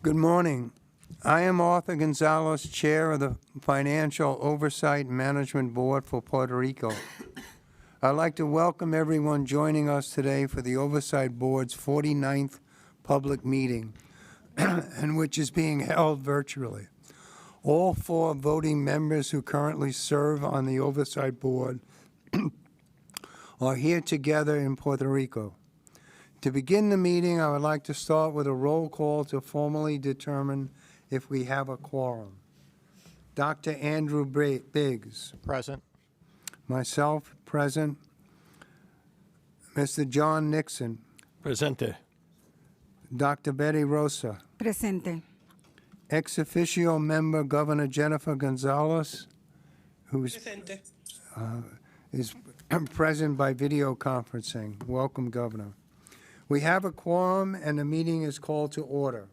Good morning. I am Arthur Gonzalez, Chair of the Financial Oversight Management Board for Puerto Rico. I'd like to welcome everyone joining us today for the Oversight Board's 49th public meeting, and which is being held virtually. All 4 voting members who currently serve on the Oversight Board are here together in Puerto Rico. To begin the meeting, I would like to start with a roll call to formally determine if we have a quorum. Dr. Andrew Biggs. Present. Myself, present. Mr. John Nixon. Presente. Dr. Betty Rosa. Presente. Ex officio member Governor Jennifer Gonzalez, who is present by video conferencing. Welcome, Governor. We have a quorum and the meeting is called to order.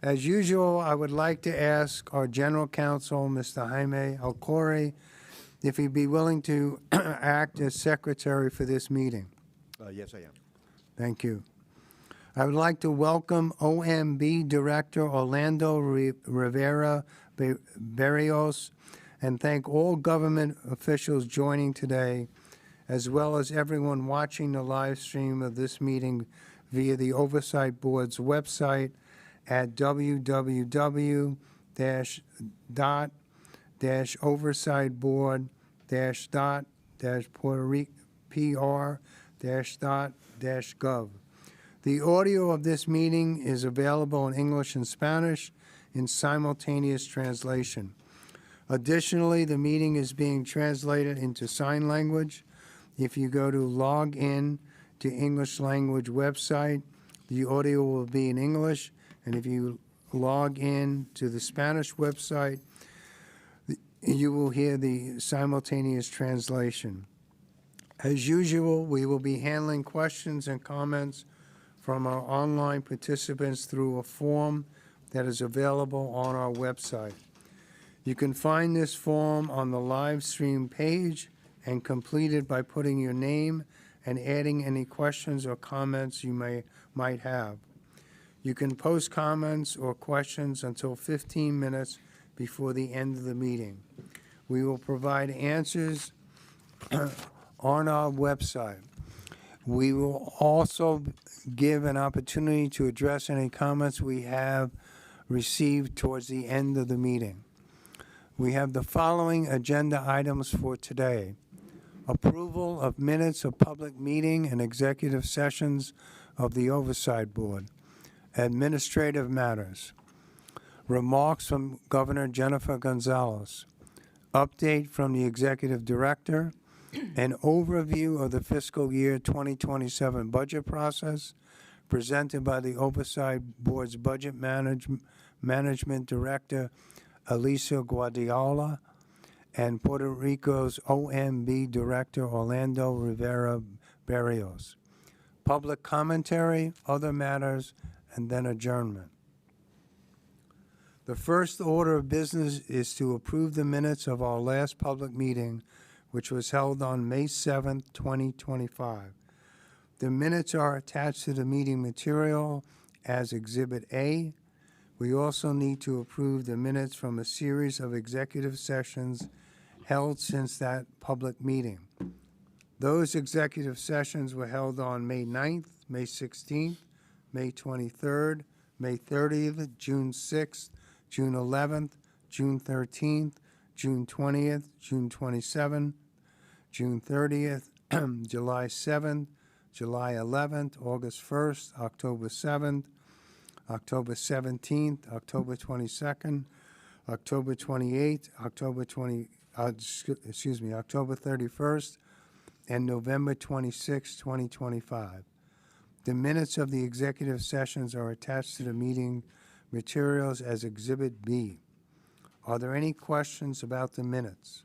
As usual, I would like to ask our General Counsel, Mr. Jaime Alcore, if he'd be willing to act as secretary for this meeting. Yes, I am. Thank you. I would like to welcome OMB Director Orlando Rivera Berrios and thank all government officials joining today, as well as everyone watching the live stream of this meeting via the Oversight Board's website at www.oversight-board-PR-gov. The audio of this meeting is available in English and Spanish in simultaneous translation. Additionally, the meeting is being translated into sign language. If you go to log in to English language website, the audio will be in English, and if you log in to the Spanish website, you will hear the simultaneous translation. As usual, we will be handling questions and comments from our online participants through a form that is available on our website. You can find this form on the live stream page and complete it by putting your name and adding any questions or comments you might have. You can post comments or questions until 15 minutes before the end of the meeting. We will provide answers on our website. We will also give an opportunity to address any comments we have received towards the end of the meeting. We have the following agenda items for today. Approval of minutes of public meeting and executive sessions of the Oversight Board. Administrative matters. Remarks from Governor Jennifer Gonzalez. Update from the Executive Director. An overview of the fiscal year 2027 budget process presented by the Oversight Board's Budget Management Director, Alicia Guardiola, and Puerto Rico's OMB Director, Orlando Rivera Berrios. Public commentary, other matters, and then adjournment. The first order of business is to approve the minutes of our last public meeting, which was held on May 7th, 2025. The minutes are attached to the meeting material as Exhibit A. We also need to approve the minutes from a series of executive sessions held since that public meeting. Those executive sessions were held on May 9th, May 16th, May 23rd, May 30th, June 6th, June 11th, June 13th, June 20th, June 27th, June 30th, July 7th, July 11th, August 1st, October 7th, October 17th, October 22nd, October 28th, October 31st, and November 26, 2025. The minutes of the executive sessions are attached to the meeting materials as Exhibit B. Are there any questions about the minutes?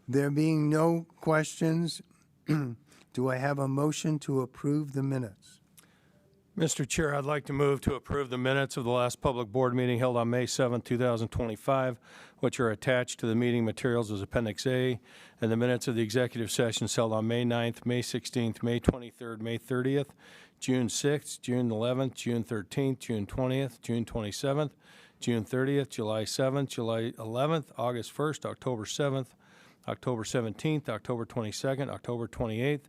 There being no questions, do I have a motion to approve the minutes? Mr. Chair, I'd like to move to approve the minutes of the last public board meeting held on May 7, 2025, which are attached to the meeting materials as Appendix A, and the minutes of the executive sessions held on May 9th, May 16th, May 23rd, May 30th, June 6th, June 11th, June 13th, June 20th, June 27th, June 30th, July 7th, July 11th, August 1st, October 7th, October 17th, October 22nd, October 28th,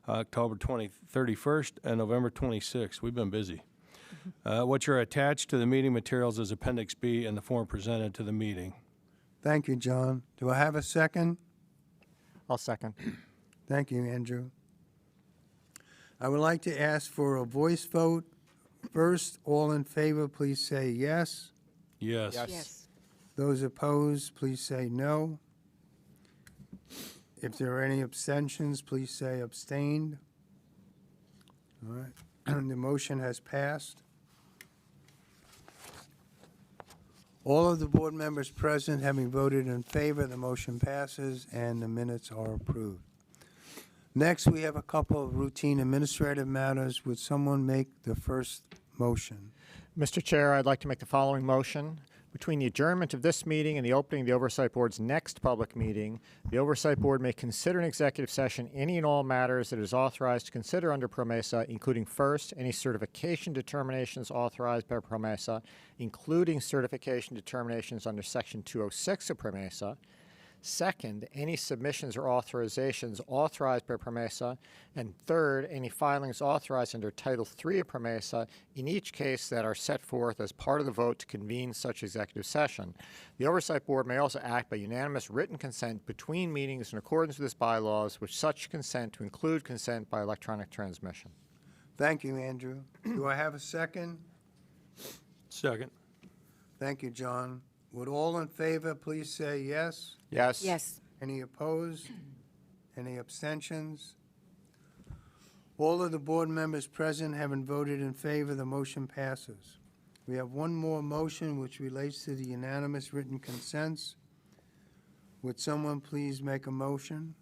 October 31st, and November 26th. We've been busy. Which are attached to the meeting materials as Appendix B in the form presented to the meeting. Thank you, John. Do I have a second? I'll second. Thank you, Andrew. I would like to ask for a voice vote. First, all in favor, please say yes. Yes. Yes. Those opposed, please say no. If there are any abstentions, please say abstained. All right, the motion has passed. All of the board members present having voted in favor, the motion passes and the minutes are approved. Next, we have a couple of routine administrative matters. Would someone make the first motion? Mr. Chair, I'd like to make the following motion. Between the adjournment of this meeting and the opening of the Oversight Board's next public meeting, the Oversight Board may consider in executive session any and all matters that it is authorized to consider under PROMESA, including first, any certification determinations authorized by PROMESA, including certification determinations under Section 206 of PROMESA. Second, any submissions or authorizations authorized by PROMESA. And third, any filings authorized under Title III of PROMESA, in each case that are set forth as part of the vote to convene such executive session. The Oversight Board may also act by unanimous written consent between meetings in accordance with its bylaws, with such consent to include consent by electronic transmission. Thank you, Andrew. Do I have a second? Second. Thank you, John. Would all in favor please say yes? Yes? Yes. Any opposed? Any abstentions? All of the board members present having voted in favor, the motion passes. We have one more motion which relates to the unanimous written consents. Would someone please make a motion?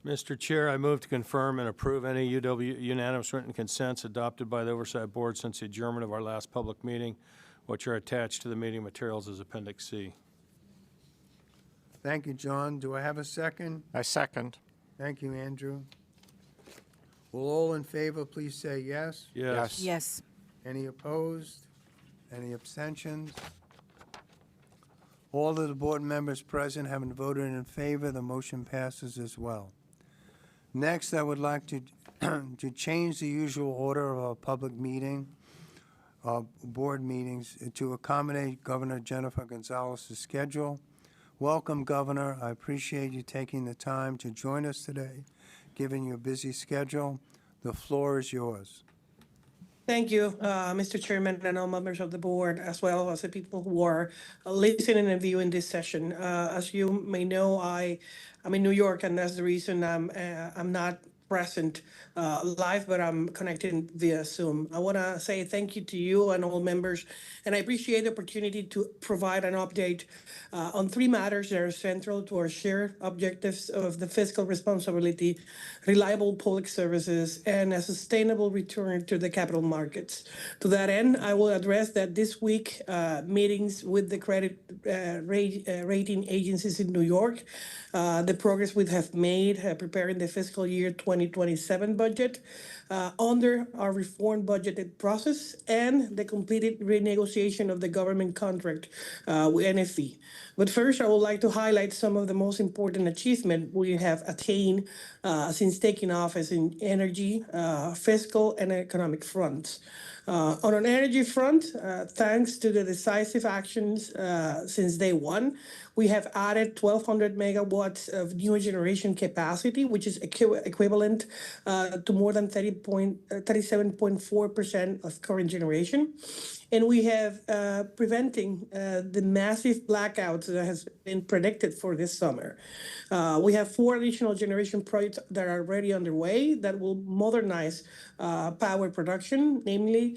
Mr. Chair, I move to confirm and approve any unanimous written consents adopted by the Oversight Board since the adjournment of our last public meeting, which are attached to the meeting materials as Appendix C. Thank you, John. Do I have a second? I second. Thank you, Andrew. Will all in favor please say yes? Yes. Yes. Any opposed? Any abstentions? All of the board members present having voted in favor, the motion passes as well. Next, I would like to change the usual order of our public meeting, board meetings, to accommodate Governor Jennifer Gonzalez's schedule. Welcome, Governor. I appreciate you taking the time to join us today, given your busy schedule. The floor is yours. Thank you, Mr. Chairman, and all members of the board, as well as the people who are listening and viewing this session. As you may know, I'm in New York, and that's the reason I'm not present live, but I'm connected via Zoom. I want to say thank you to you and all members, and I appreciate the opportunity to provide an update on three matters that are central to our shared objectives of the fiscal responsibility, reliable public services, and a sustainable return to the capital markets. To that end, I will address that this week meetings with the credit rating agencies in New York, the progress we have made preparing the fiscal year 2027 budget under our reform budgeted process, and the completed renegotiation of the government contract with NFE. But first, I would like to highlight some of the most important achievements we have attained since taking office in energy, fiscal, and economic fronts. On an energy front, thanks to the decisive actions since day one, we have added 1,200 megawatts of new generation capacity, which is equivalent to more than 37.4% of current generation. And we have preventing the massive blackouts that has been predicted for this summer. We have 4 additional generation projects that are already underway that will modernize power production, namely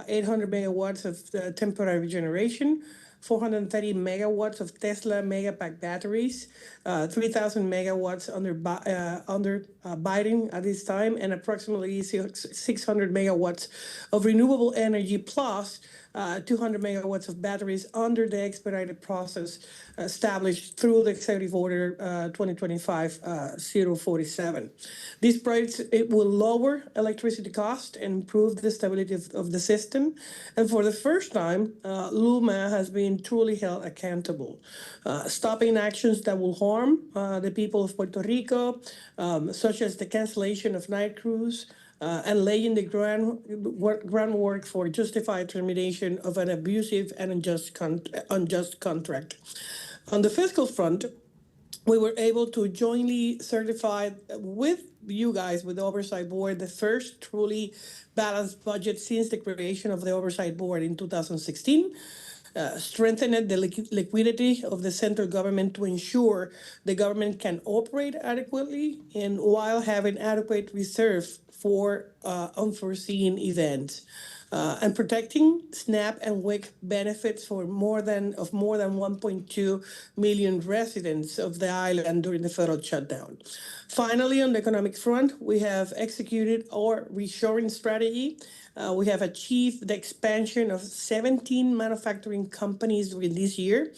800 megawatts of temporary generation, 430 megawatts of Tesla Megapack batteries, 3,000 megawatts under Biden at this time, and approximately 600 megawatts of renewable energy, plus 200 megawatts of batteries under the expedited process established through the Executive Order 2025-047. These projects, it will lower electricity cost and improve the stability of the system. And for the first time, LUMA has been truly held accountable, stopping actions that will harm the people of Puerto Rico, such as the cancellation of night crews, and laying the groundwork for justified termination of an abusive and unjust contract. On the fiscal front, we were able to jointly certify with you guys, with the Oversight Board, the first truly balanced budget since the creation of the Oversight Board in 2016. Strengthened the liquidity of the central government to ensure the government can operate adequately and while having adequate reserve for unforeseen events. And protecting SNAP and WIC benefits for more than 1.2 million residents of the island during the federal shutdown. Finally, on the economic front, we have executed our reshoring strategy. We have achieved the expansion of 17 manufacturing companies during this year,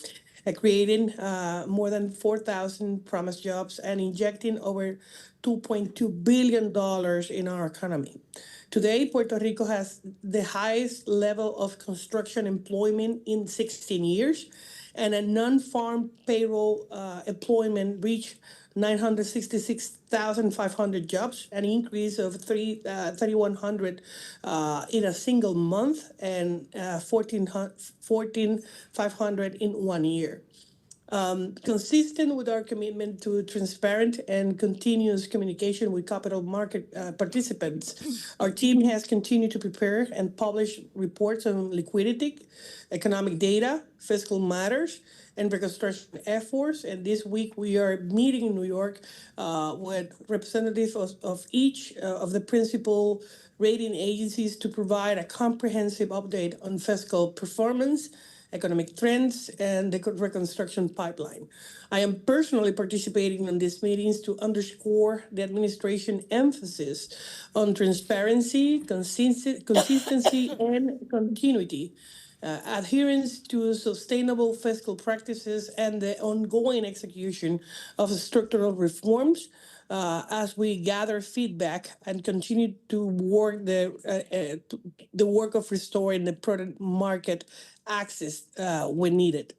creating more than 4,000 promised jobs and injecting over $2.2 billion in our economy. Today, Puerto Rico has the highest level of construction employment in 16 years, and a non-farm payroll employment reached 966,500 jobs, an increase of 3,100 in a single month, and 14,500 in 1 year. Consistent with our commitment to transparent and continuous communication with capital market participants, our team has continued to prepare and publish reports on liquidity, economic data, fiscal matters, and reconstruction efforts. And this week we are meeting in New York with representatives of each of the principal rating agencies to provide a comprehensive update on fiscal performance, economic trends, and the reconstruction pipeline. I am personally participating in these meetings to underscore the administration emphasis on transparency, consistency, and continuity, adherence to sustainable fiscal practices, and the ongoing execution of structural reforms as we gather feedback and continue to work the work of restoring the product market access when needed.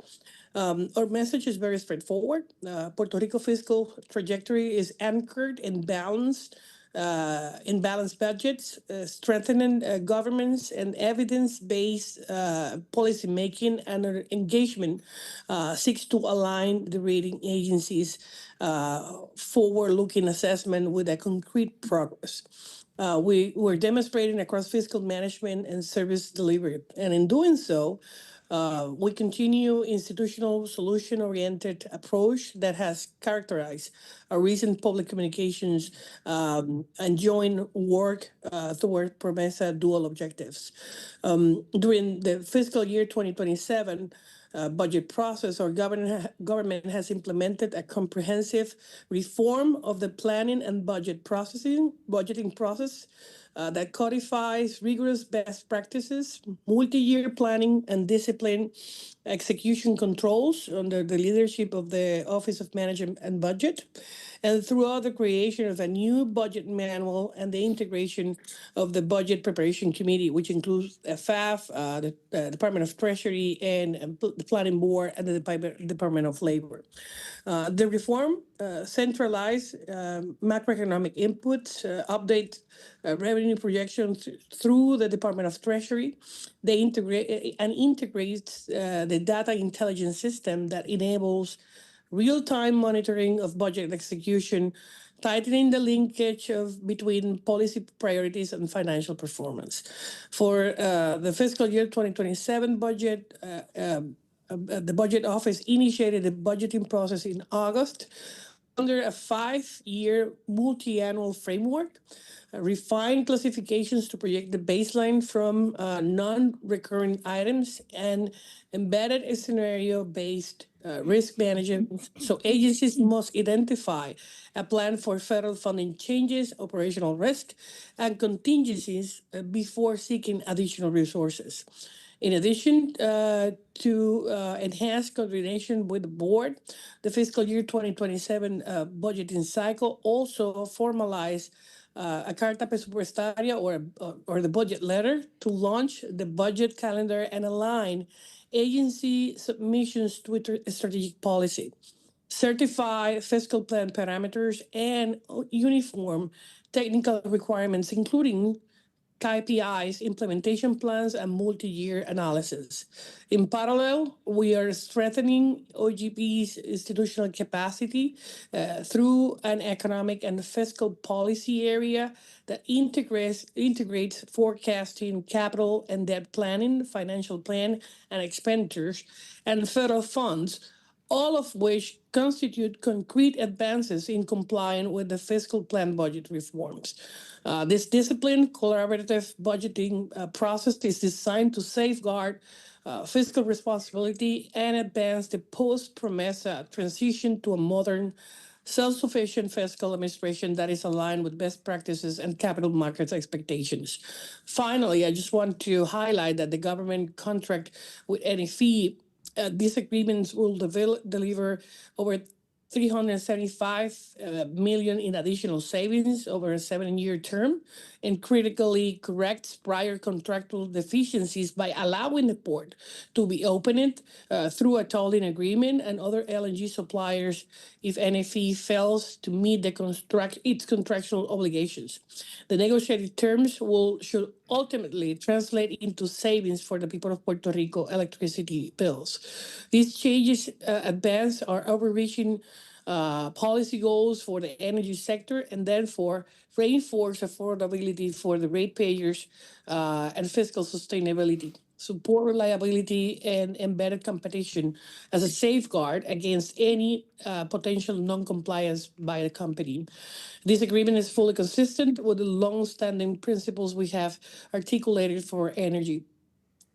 Our message is very straightforward. Puerto Rico fiscal trajectory is anchored in balanced budgets, strengthening governments and evidence-based policy making, and our engagement seeks to align the rating agencies' forward-looking assessment with a concrete progress. We're demonstrating across fiscal management and service delivery, and in doing so, we continue institutional solution-oriented approach that has characterized our recent public communications and joint work toward PROMESA dual objectives. During the fiscal year 2027 budget process, our government has implemented a comprehensive reform of the planning and budgeting process that codifies rigorous best practices, multi-year planning and discipline execution controls under the leadership of the Office of Management and Budget, and throughout the creation of a new budget manual and the integration of the Budget Preparation Committee, which includes FAF, the Department of Treasury, and the Planning Board, and the Department of Labor. The reform centralized macroeconomic inputs, update revenue projections through the Department of Treasury. They integrates the data intelligence system that enables real-time monitoring of budget execution, tightening the linkage between policy priorities and financial performance. For the fiscal year 2027 budget, the Budget Office initiated the budgeting process in August under a 5-year multi-annual framework, refined classifications to project the baseline from non-recurring items, and embedded a scenario-based risk management. So agencies must identify a plan for federal funding changes, operational risk, and contingencies before seeking additional resources. In addition to enhance coordination with the board, the fiscal year 2027 budgeting cycle also formalized a carta presupuestaria or the budget letter to launch the budget calendar and align agency submissions to its strategic policy, certify fiscal plan parameters, and uniform technical requirements, including KPIs, implementation plans, and multi-year analysis. In parallel, we are strengthening OGP's institutional capacity through an economic and fiscal policy area that integrates forecasting, capital and debt planning, financial plan and expenditures, and federal funds, all of which constitute concrete advances in complying with the fiscal plan budget reforms. This disciplined, collaborative budgeting process is designed to safeguard fiscal responsibility and advance the post-PROMESA transition to a modern, self-sufficient fiscal administration that is aligned with best practices and capital markets expectations. Finally, I just want to highlight that the government contract with NFE, these agreements will deliver over 375 million in additional savings over a 7-year term, and critically corrects prior contractual deficiencies by allowing the port to be opened through a tolling agreement and other LNG suppliers if NFE fails to meet its contractual obligations. The negotiated terms should ultimately translate into savings for the people of Puerto Rico electricity bills. These changes advance our overreaching policy goals for the energy sector, and therefore reinforce affordability for the ratepayers and fiscal sustainability, support reliability and embedded competition as a safeguard against any potential non-compliance by the company. This agreement is fully consistent with the long-standing principles we have articulated for energy.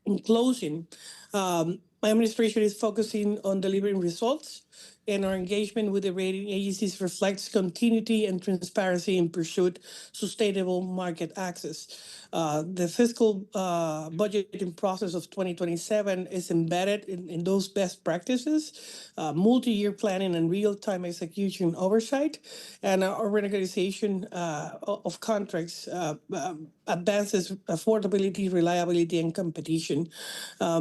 In closing, my administration is focusing on delivering results, and our engagement with the rating agencies reflects continuity and transparency in pursuit sustainable market access. The fiscal budgeting process of 2027 is embedded in those best practices, multi-year planning and real-time execution oversight, and our renegotiation of contracts advances affordability, reliability, and competition. I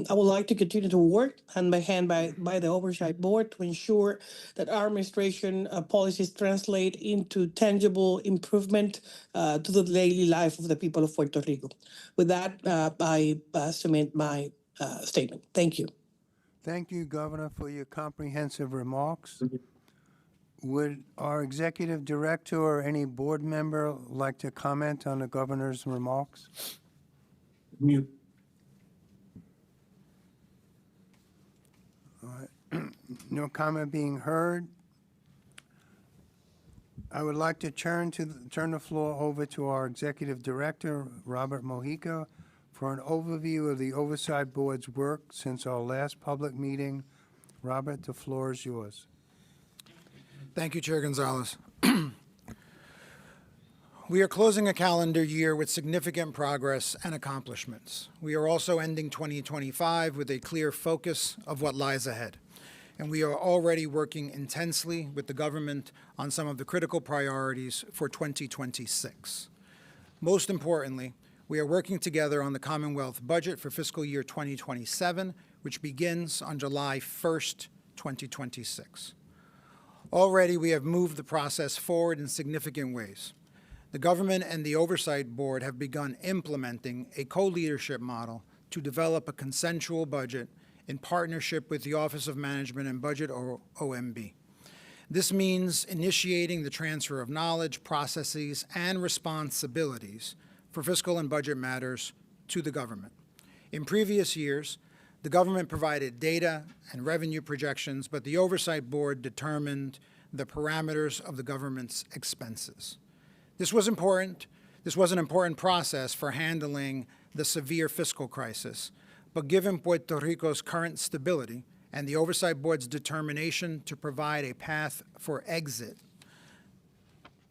would like to continue to work hand by hand by the oversight board to ensure that our administration policies translate into tangible improvement to the daily life of the people of Puerto Rico. With that, I submit my statement. Thank you. Thank you, Governor, for your comprehensive remarks. Would our executive director or any board member like to comment on the governor's remarks? Mute. All right. No comment being heard. I would like to turn the floor over to our executive director, Robert Mojica, for an overview of the Oversight Board's work since our last public meeting. Robert, the floor is yours. Thank you, Chair Gonzalez. We are closing a calendar year with significant progress and accomplishments. We are also ending 2025 with a clear focus of what lies ahead. And we are already working intensely with the government on some of the critical priorities for 2026. Most importantly, we are working together on the Commonwealth budget for fiscal year 2027, which begins on July 1st, 2026. Already, we have moved the process forward in significant ways. The government and the Oversight Board have begun implementing a co-leadership model to develop a consensual budget in partnership with the Office of Management and Budget, or OMB. This means initiating the transfer of knowledge, processes, and responsibilities for fiscal and budget matters to the government. In previous years, the government provided data and revenue projections, but the Oversight Board determined the parameters of the government's expenses. This was important. This was an important process for handling the severe fiscal crisis, but given Puerto Rico's current stability and the Oversight Board's determination to provide a path for exit,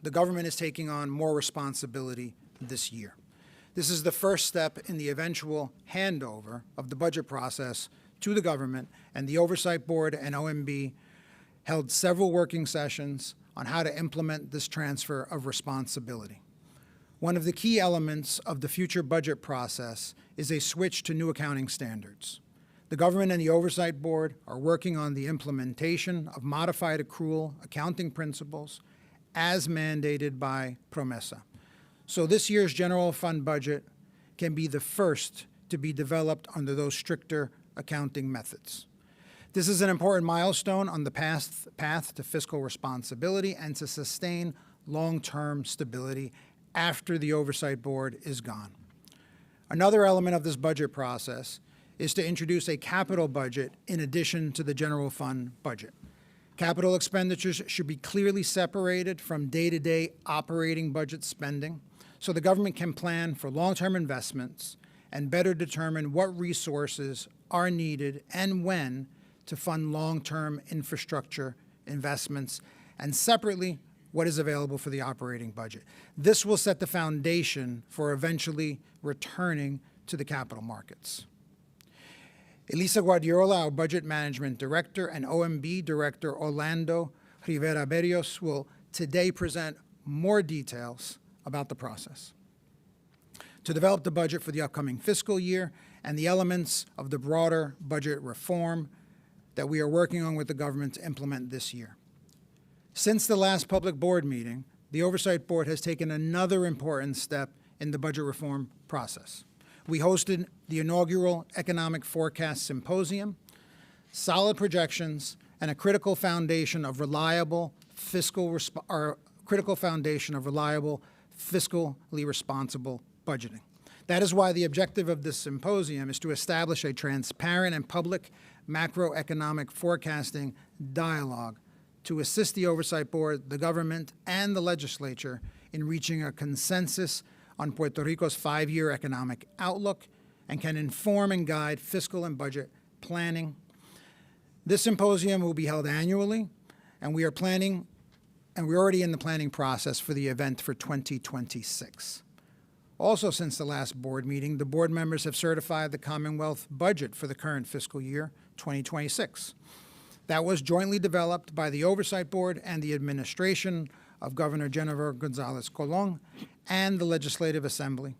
the government is taking on more responsibility this year. This is the first step in the eventual handover of the budget process to the government, and the Oversight Board and OMB held several working sessions on how to implement this transfer of responsibility. One of the key elements of the future budget process is a switch to new accounting standards. The government and the Oversight Board are working on the implementation of modified accrual accounting principles as mandated by PROMESA. So this year's general fund budget can be the first to be developed under those stricter accounting methods. This is an important milestone on the path to fiscal responsibility and to sustain long-term stability after the Oversight Board is gone. Another element of this budget process is to introduce a capital budget in addition to the general fund budget. Capital expenditures should be clearly separated from day-to-day operating budget spending so the government can plan for long-term investments and better determine what resources are needed and when to fund long-term infrastructure investments, and separately, what is available for the operating budget. This will set the foundation for eventually returning to the capital markets. Elisa Guardiola, our Budget Management Director, and OMB Director Orlando Rivera Berrios will today present more details about the process. To develop the budget for the upcoming fiscal year and the elements of the broader budget reform that we are working on with the government to implement this year. Since the last public board meeting, the Oversight Board has taken another important step in the budget reform process. We hosted the inaugural Economic Forecast Symposium, solid projections, and a critical foundation of reliable fiscally responsible budgeting. That is why the objective of this symposium is to establish a transparent and public macroeconomic forecasting dialogue to assist the Oversight Board, the government, and the legislature in reaching a consensus on Puerto Rico's 5-year economic outlook and can inform and guide fiscal and budget planning. This symposium will be held annually, and we're already in the planning process for the event for 2026. Also, since the last board meeting, the board members have certified the Commonwealth budget for the current fiscal year, 2026. That was jointly developed by the Oversight Board and the administration of Governor Jennifer Gonzalez Colon and the Legislative Assembly.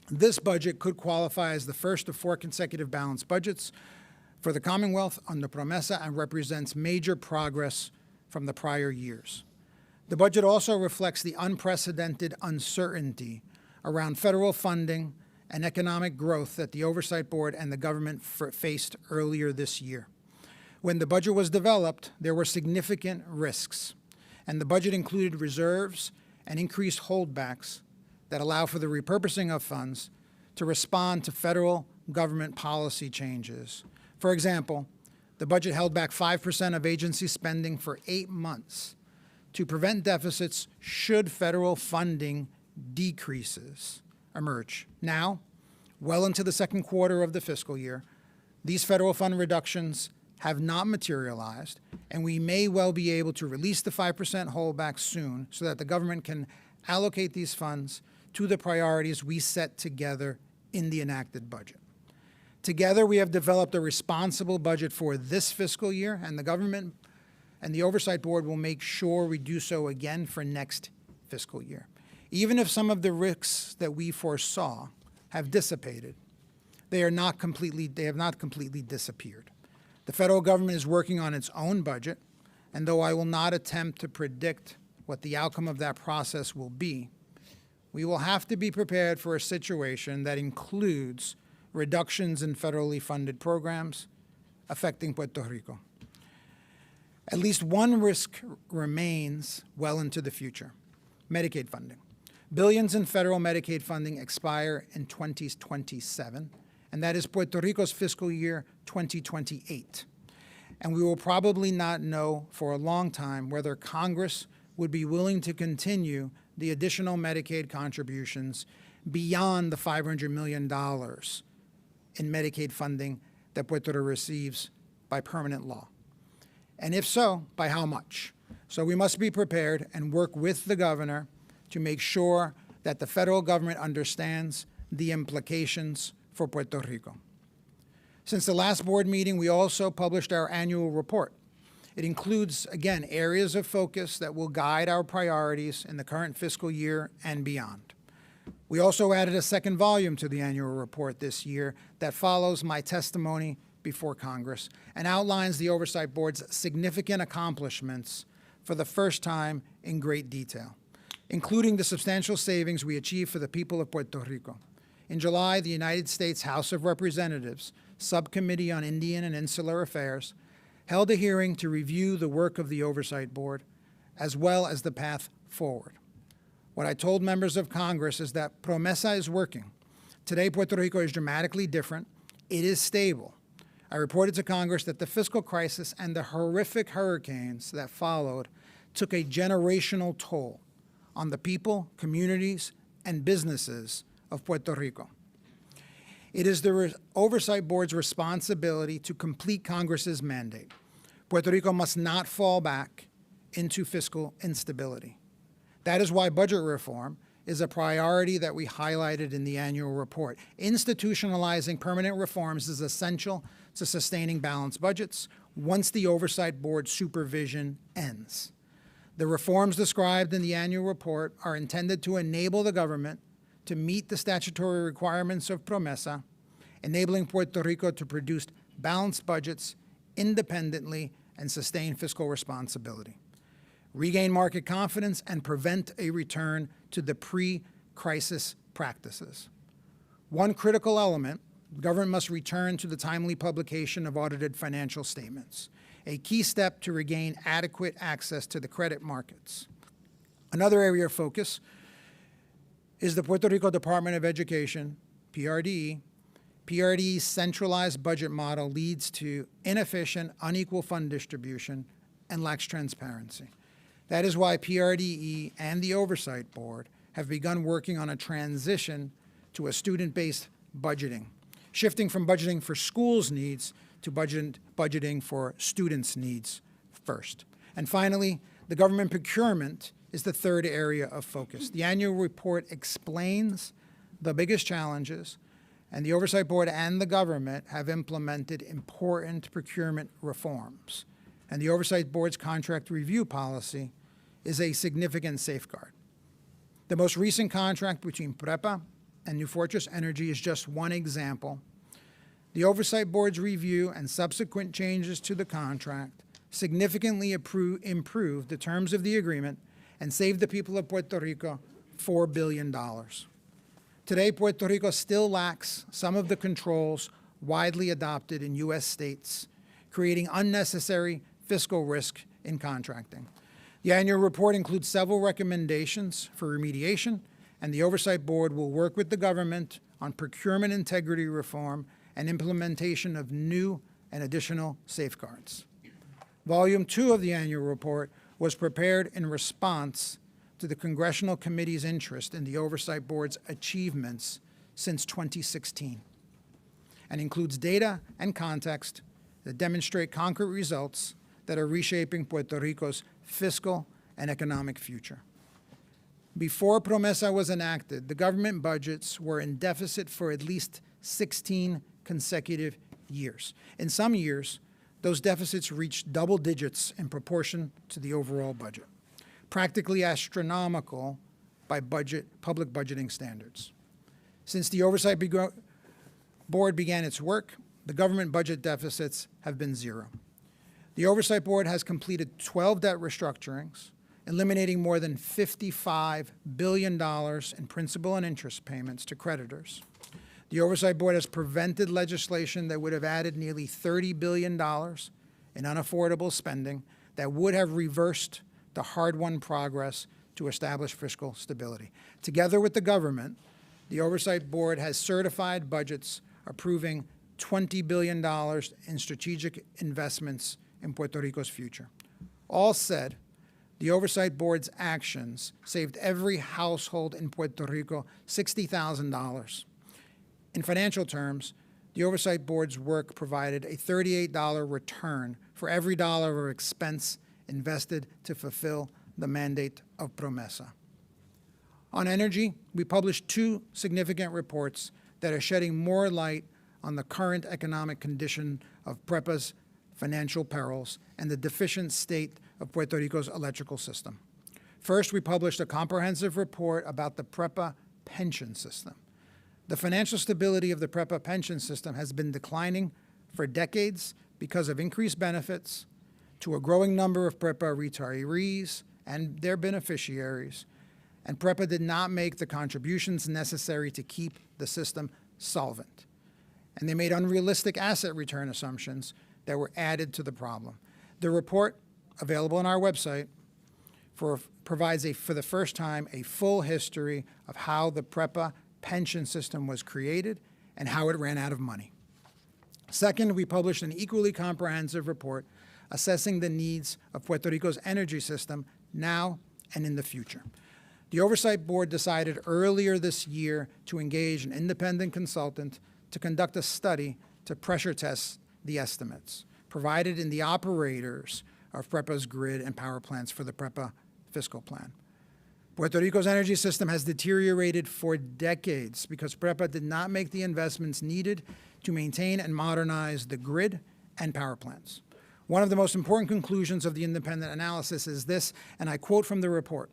This budget could qualify as the first of 4 consecutive balanced budgets for the Commonwealth under PROMESA and represents major progress from the prior years. The budget also reflects the unprecedented uncertainty around federal funding and economic growth that the Oversight Board and the government faced earlier this year. When the budget was developed, there were significant risks, and the budget included reserves and increased holdbacks that allow for the repurposing of funds to respond to federal government policy changes. For example, the budget held back 5% of agency spending for 8 months to prevent deficits should federal funding decreases emerge. Now, well into the second quarter of the fiscal year, these federal fund reductions have not materialized, and we may well be able to release the 5% holdback soon so that the government can allocate these funds to the priorities we set together in the enacted budget. Together, we have developed a responsible budget for this fiscal year, and the government and the Oversight Board will make sure we do so again for next fiscal year. Even if some of the risks that we foresaw have dissipated, they have not completely disappeared. The federal government is working on its own budget, and though I will not attempt to predict what the outcome of that process will be, we will have to be prepared for a situation that includes reductions in federally funded programs affecting Puerto Rico. At least one risk remains well into the future: Medicaid funding. Billions in federal Medicaid funding expire in 2027, and that is Puerto Rico's fiscal year 2028. And we will probably not know for a long time whether Congress would be willing to continue the additional Medicaid contributions beyond the $500 million in Medicaid funding that Puerto Rico receives by permanent law. And if so, by how much? So we must be prepared and work with the governor to make sure that the federal government understands the implications for Puerto Rico. Since the last board meeting, we also published our annual report. It includes, again, areas of focus that will guide our priorities in the current fiscal year and beyond. We also added a second volume to the annual report this year that follows my testimony before Congress and outlines the Oversight Board's significant accomplishments for the first time in great detail, including the substantial savings we achieved for the people of Puerto Rico. In July, the United States House of Representatives Subcommittee on Indian and Insular Affairs held a hearing to review the work of the Oversight Board, as well as the path forward. What I told members of Congress is that Promesa is working. Today, Puerto Rico is dramatically different. It is stable. I reported to Congress that the fiscal crisis and the horrific hurricanes that followed took a generational toll on the people, communities, and businesses of Puerto Rico. It is the Oversight Board's responsibility to complete Congress's mandate. Puerto Rico must not fall back into fiscal instability. That is why budget reform is a priority that we highlighted in the annual report. Institutionalizing permanent reforms is essential to sustaining balanced budgets once the Oversight Board supervision ends. The reforms described in the annual report are intended to enable the government to meet the statutory requirements of Promesa, enabling Puerto Rico to produce balanced budgets independently and sustain fiscal responsibility, regain market confidence, and prevent a return to the pre-crisis practices. One critical element, the government must return to the timely publication of audited financial statements, a key step to regain adequate access to the credit markets. Another area of focus is the Puerto Rico Department of Education, PRDE. PRDE's centralized budget model leads to inefficient, unequal fund distribution and lacks transparency. That is why PRDE and the Oversight Board have begun working on a transition to a student-based budgeting, shifting from budgeting for schools' needs to budgeting for students' needs first. And finally, the government procurement is the third area of focus. The annual report explains the biggest challenges, and the Oversight Board and the government have implemented important procurement reforms. And the Oversight Board's contract review policy is a significant safeguard. The most recent contract between PREPA and New Fortress Energy is just one example. The Oversight Board's review and subsequent changes to the contract significantly improved the terms of the agreement and saved the people of Puerto Rico $4 billion. Today, Puerto Rico still lacks some of the controls widely adopted in U.S. states, creating unnecessary fiscal risk in contracting. The annual report includes several recommendations for remediation, and the Oversight Board will work with the government on procurement integrity reform and implementation of new and additional safeguards. Volume 2 of the annual report was prepared in response to the Congressional Committee's interest in the Oversight Board's achievements since 2016 and includes data and context that demonstrate concrete results that are reshaping Puerto Rico's fiscal and economic future. Before Promesa was enacted, the government budgets were in deficit for at least 16 consecutive years. In some years, those deficits reached double digits in proportion to the overall budget, practically astronomical by public budgeting standards. Since the Oversight Board began its work, the government budget deficits have been zero. The Oversight Board has completed 12 debt restructurings, eliminating more than $55 billion in principal and interest payments to creditors. The Oversight Board has prevented legislation that would have added nearly $30 billion in unaffordable spending that would have reversed the hard-won progress to establish fiscal stability. Together with the government, the Oversight Board has certified budgets approving $20 billion in strategic investments in Puerto Rico's future. All said, the Oversight Board's actions saved every household in Puerto Rico $60,000. In financial terms, the Oversight Board's work provided a $38 return for every dollar of expense invested to fulfill the mandate of Promesa. On energy, we published two significant reports that are shedding more light on the current economic condition of PREPA's financial perils and the deficient state of Puerto Rico's electrical system. First, we published a comprehensive report about the PREPA pension system. The financial stability of the PREPA pension system has been declining for decades because of increased benefits to a growing number of PREPA retirees and their beneficiaries, and PREPA did not make the contributions necessary to keep the system solvent. And they made unrealistic asset return assumptions that were added to the problem. The report, available on our website, provides, for the first time, a full history of how the PREPA pension system was created and how it ran out of money. Second, we published an equally comprehensive report assessing the needs of Puerto Rico's energy system now and in the future. The Oversight Board decided earlier this year to engage an independent consultant to conduct a study to pressure test the estimates provided in the operators of PREPA's grid and power plants for the PREPA fiscal plan. Puerto Rico's energy system has deteriorated for decades because PREPA did not make the investments needed to maintain and modernize the grid and power plants. One of the most important conclusions of the independent analysis is this, and I quote from the report: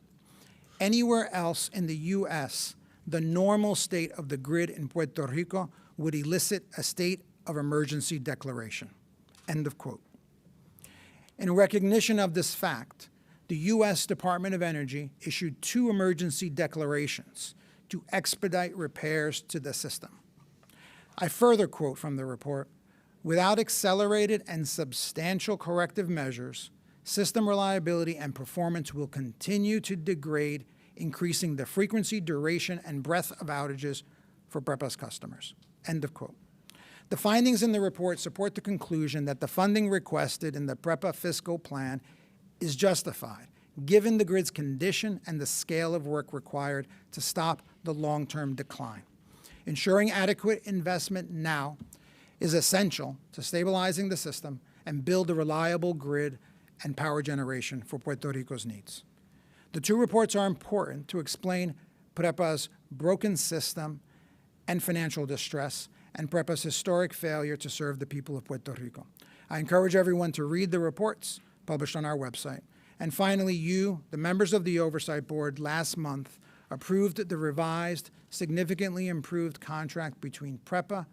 "Anywhere else in the U.S., the normal state of the grid in Puerto Rico would elicit a state of emergency declaration." End of quote. In recognition of this fact, the U.S. Department of Energy issued 2 emergency declarations to expedite repairs to the system. I further quote from the report: "Without accelerated and substantial corrective measures, system reliability and performance will continue to degrade, increasing the frequency, duration, and breadth of outages for PREPA's customers." End of quote. The findings in the report support the conclusion that the funding requested in the PREPA fiscal plan is justified, given the grid's condition and the scale of work required to stop the long-term decline. Ensuring adequate investment now is essential to stabilizing the system and build a reliable grid and power generation for Puerto Rico's needs. The 2 reports are important to explain PREPA's broken system and financial distress, and PREPA's historic failure to serve the people of Puerto Rico. I encourage everyone to read the reports published on our website. And finally, you, the members of the Oversight Board, last month approved the revised, significantly improved contract between PREPA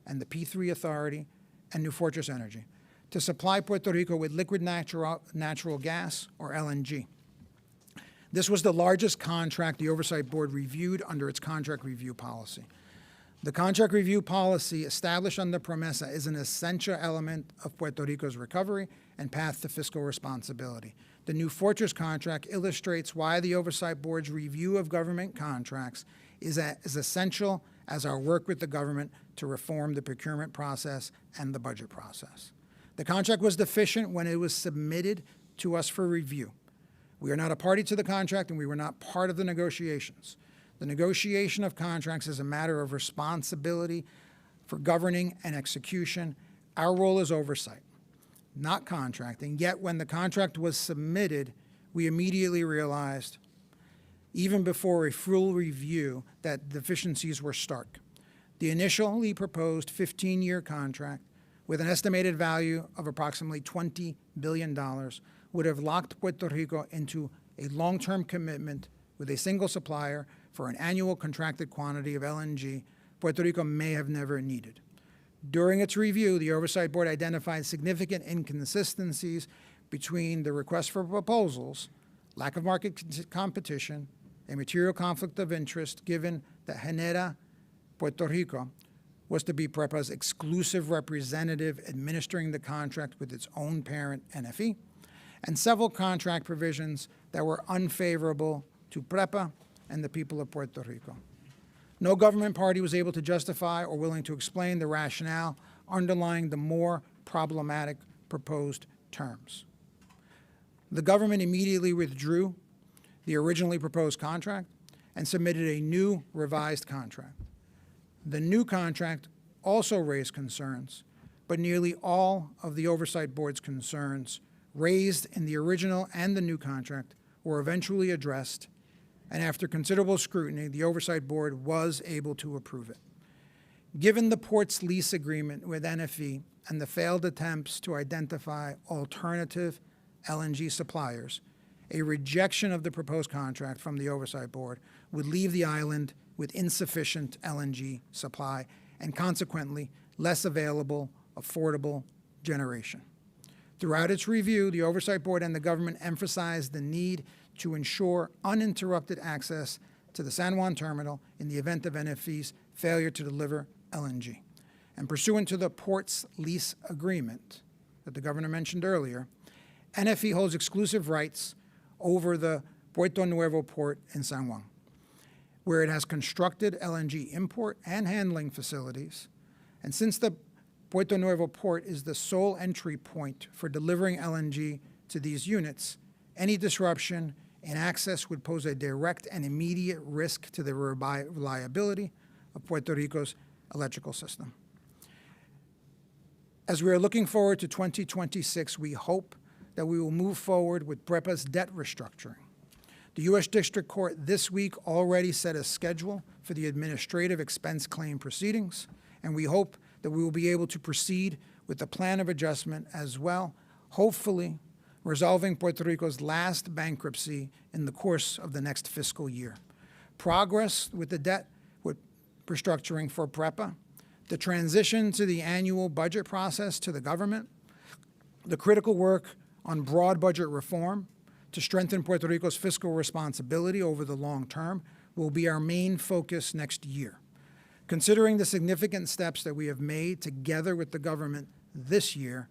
and the P3 Authority and New Fortress Energy to supply Puerto Rico with liquid natural gas, or LNG. This was the largest contract the Oversight Board reviewed under its contract review policy. The contract review policy established under PROMESA is an essential element of Puerto Rico's recovery and path to fiscal responsibility. The New Fortress contract illustrates why the Oversight Board's review of government contracts is as essential as our work with the government to reform the procurement process and the budget process. The contract was deficient when it was submitted to us for review. We are not a party to the contract, and we were not part of the negotiations. The negotiation of contracts is a matter of responsibility for governing and execution. Our role is oversight, not contracting. Yet when the contract was submitted, we immediately realized, even before a full review, that deficiencies were stark. The initially proposed 15-year contract, with an estimated value of approximately $20 billion, would have locked Puerto Rico into a long-term commitment with a single supplier for an annual contracted quantity of LNG Puerto Rico may have never needed. During its review, the Oversight Board identified significant inconsistencies between the request for proposals, lack of market competition, a material conflict of interest, given that Genera Puerto Rico was to be PREPA's exclusive representative administering the contract with its own parent, NFE, and several contract provisions that were unfavorable to PREPA and the people of Puerto Rico. No government party was able to justify or willing to explain the rationale underlying the more problematic proposed terms. The government immediately withdrew the originally proposed contract and submitted a new revised contract. The new contract also raised concerns, but nearly all of the Oversight Board's concerns raised in the original and the new contract were eventually addressed, and after considerable scrutiny, the Oversight Board was able to approve it. Given the port's lease agreement with NFE and the failed attempts to identify alternative LNG suppliers, a rejection of the proposed contract from the Oversight Board would leave the island with insufficient LNG supply and consequently less available, affordable generation. Throughout its review, the Oversight Board and the government emphasized the need to ensure uninterrupted access to the San Juan terminal in the event of NFE's failure to deliver LNG. And pursuant to the port's lease agreement that the governor mentioned earlier, NFE holds exclusive rights over the Puerto Nuevo port in San Juan, where it has constructed LNG import and handling facilities. And since the Puerto Nuevo port is the sole entry point for delivering LNG to these units, any disruption in access would pose a direct and immediate risk to the reliability of Puerto Rico's electrical system. As we are looking forward to 2026, we hope that we will move forward with PREPA's debt restructuring. The U.S. District Court this week already set a schedule for the administrative expense claim proceedings, and we hope that we will be able to proceed with the plan of adjustment as well, hopefully resolving Puerto Rico's last bankruptcy in the course of the next fiscal year. Progress with the debt restructuring for PREPA, the transition to the annual budget process to the government, the critical work on broad budget reform to strengthen Puerto Rico's fiscal responsibility over the long term will be our main focus next year. Considering the significant steps that we have made together with the government this year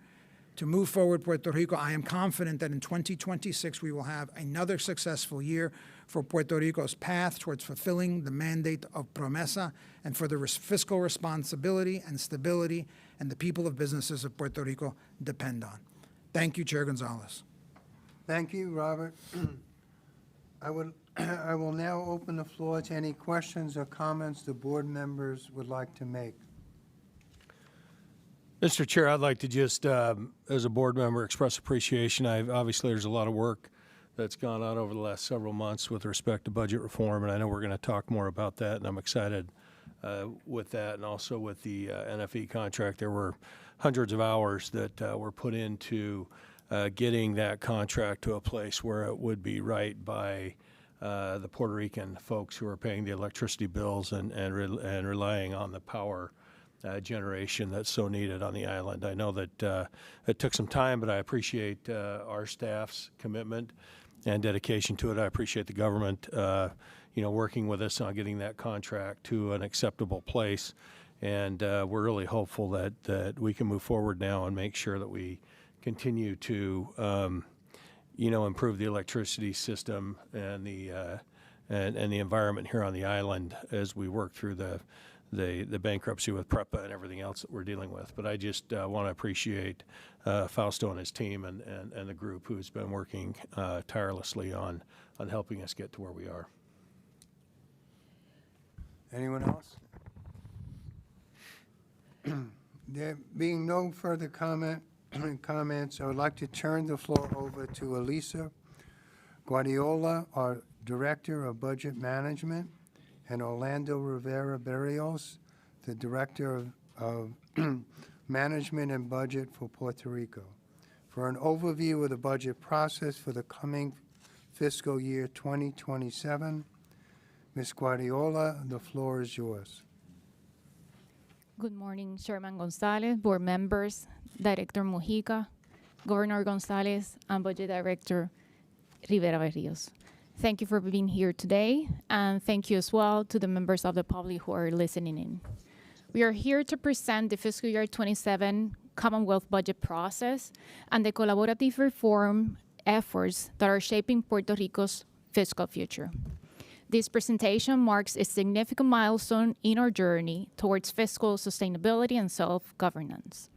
to move forward Puerto Rico, I am confident that in 2026 we will have another successful year for Puerto Rico's path towards fulfilling the mandate of Promesa and for the fiscal responsibility and stability and the people of businesses of Puerto Rico depend on. Thank you, Chair Gonzalez. Thank you, Robert. I will now open the floor to any questions or comments the board members would like to make. Mr. Chair, I'd like to just, as a board member, express appreciation. Obviously, there's a lot of work that's gone on over the last several months with respect to budget reform, and I know we're going to talk more about that, and I'm excited with that, and also with the NFE contract. There were hundreds of hours that were put into getting that contract to a place where it would be right by the Puerto Rican folks who are paying the electricity bills and relying on the power generation that's so needed on the island. I know that it took some time, but I appreciate our staff's commitment and dedication to it. I appreciate the government, working with us on getting that contract to an acceptable place. And we're really hopeful that we can move forward now and make sure that we continue to, improve the electricity system and the environment here on the island as we work through the bankruptcy with PREPA and everything else that we're dealing with. But I just want to appreciate Fausto and his team and the group who's been working tirelessly on helping us get to where we are. Anyone else? There being no further comments, I would like to turn the floor over to Elisa Guardiola, our Director of Budget Management, and Orlando Rivera Berrios, the Director of Management and Budget for Puerto Rico, for an overview of the budget process for the coming fiscal year 2027. Ms. Guardiola, the floor is yours. Good morning, Chairman Gonzalez, board members, Director Mujica, Governor Gonzalez, and Budget Director Rivera Berrios. Thank you for being here today, and thank you as well to the members of the public who are listening in. We are here to present the fiscal year 27 Commonwealth budget process and the collaborative reform efforts that are shaping Puerto Rico's fiscal future. This presentation marks a significant milestone in our journey towards fiscal sustainability and self-governance.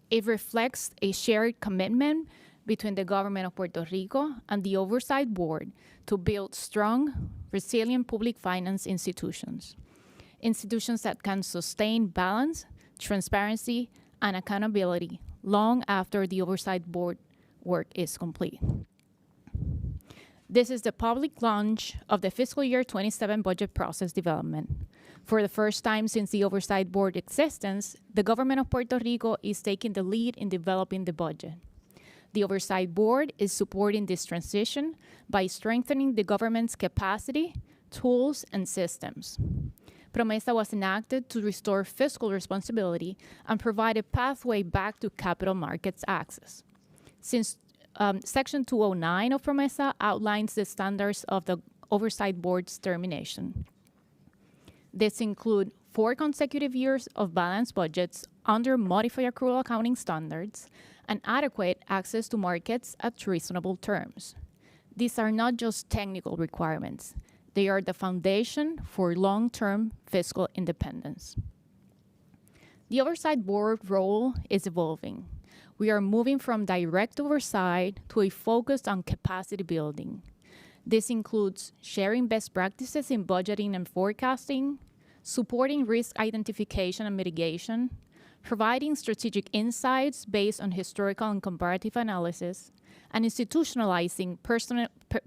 It reflects a shared commitment between the government of Puerto Rico and the Oversight Board to build strong, resilient public finance institutions that can sustain balance, transparency, and accountability long after the Oversight Board work is complete. This is the public launch of the fiscal year 27 budget process development. For the first time since the Oversight Board existence, the government of Puerto Rico is taking the lead in developing the budget. The Oversight Board is supporting this transition by strengthening the government's capacity, tools, and systems. PROMESA was enacted to restore fiscal responsibility and provide a pathway back to capital markets access. Since Section 209 of PROMESA outlines the standards of the Oversight Board's termination. This include 4 consecutive years of balanced budgets under modified accrual accounting standards and adequate access to markets at reasonable terms. These are not just technical requirements. They are the foundation for long-term fiscal independence. The Oversight Board role is evolving. We are moving from direct oversight to a focus on capacity building. This includes sharing best practices in budgeting and forecasting, supporting risk identification and mitigation, providing strategic insights based on historical and comparative analysis, and institutionalizing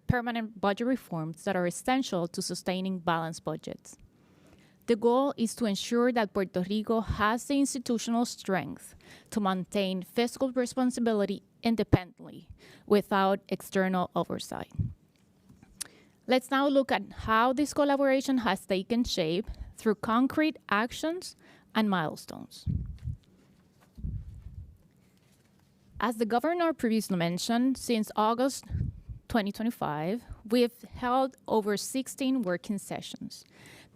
permanent budget reforms that are essential to sustaining balanced budgets. The goal is to ensure that Puerto Rico has the institutional strength to maintain fiscal responsibility independently without external oversight. Let's now look at how this collaboration has taken shape through concrete actions and milestones. As the governor previously mentioned, since August 2025, we've held over 16 working sessions.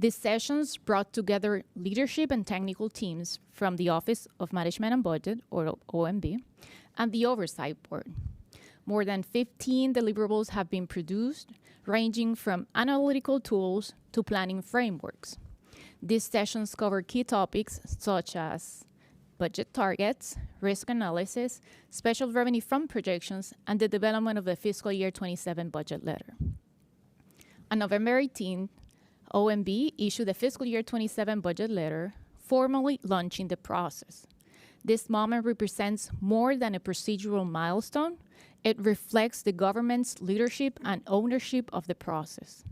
These sessions brought together leadership and technical teams from the Office of Management and Budget, or OMB, and the Oversight Board. More than 15 deliverables have been produced, ranging from analytical tools to planning frameworks. These sessions cover key topics such as budget targets, risk analysis, special revenue fund projections, and the development of the fiscal year 27 budget letter. On November 18th, OMB issued the fiscal year 27 budget letter, formally launching the process. This moment represents more than a procedural milestone. It reflects the government's leadership and ownership of the process.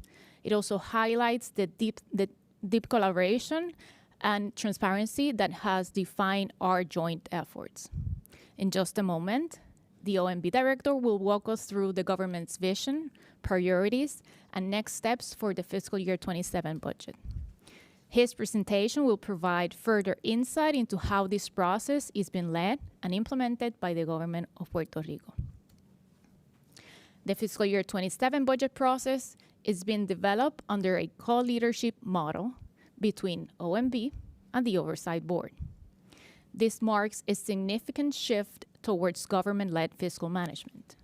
It also highlights the deep collaboration and transparency that has defined our joint efforts. In just a moment, the OMB director will walk us through the government's vision, priorities, and next steps for the fiscal year 27 budget. His presentation will provide further insight into how this process is being led and implemented by the government of Puerto Rico. The fiscal year 27 budget process is being developed under a co-leadership model between OMB and the Oversight Board. This marks a significant shift towards government-led fiscal management.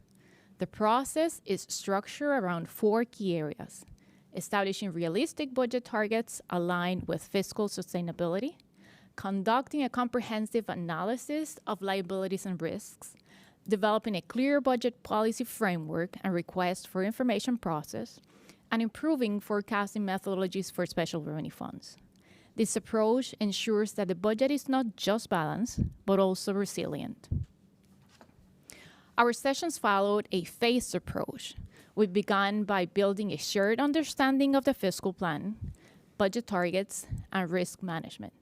The process is structured around 4 key areas: establishing realistic budget targets aligned with fiscal sustainability, conducting a comprehensive analysis of liabilities and risks, developing a clear budget policy framework and request for information process, and improving forecasting methodologies for special revenue funds. This approach ensures that the budget is not just balanced, but also resilient. Our sessions followed a phased approach. We began by building a shared understanding of the fiscal plan, budget targets, and risk management.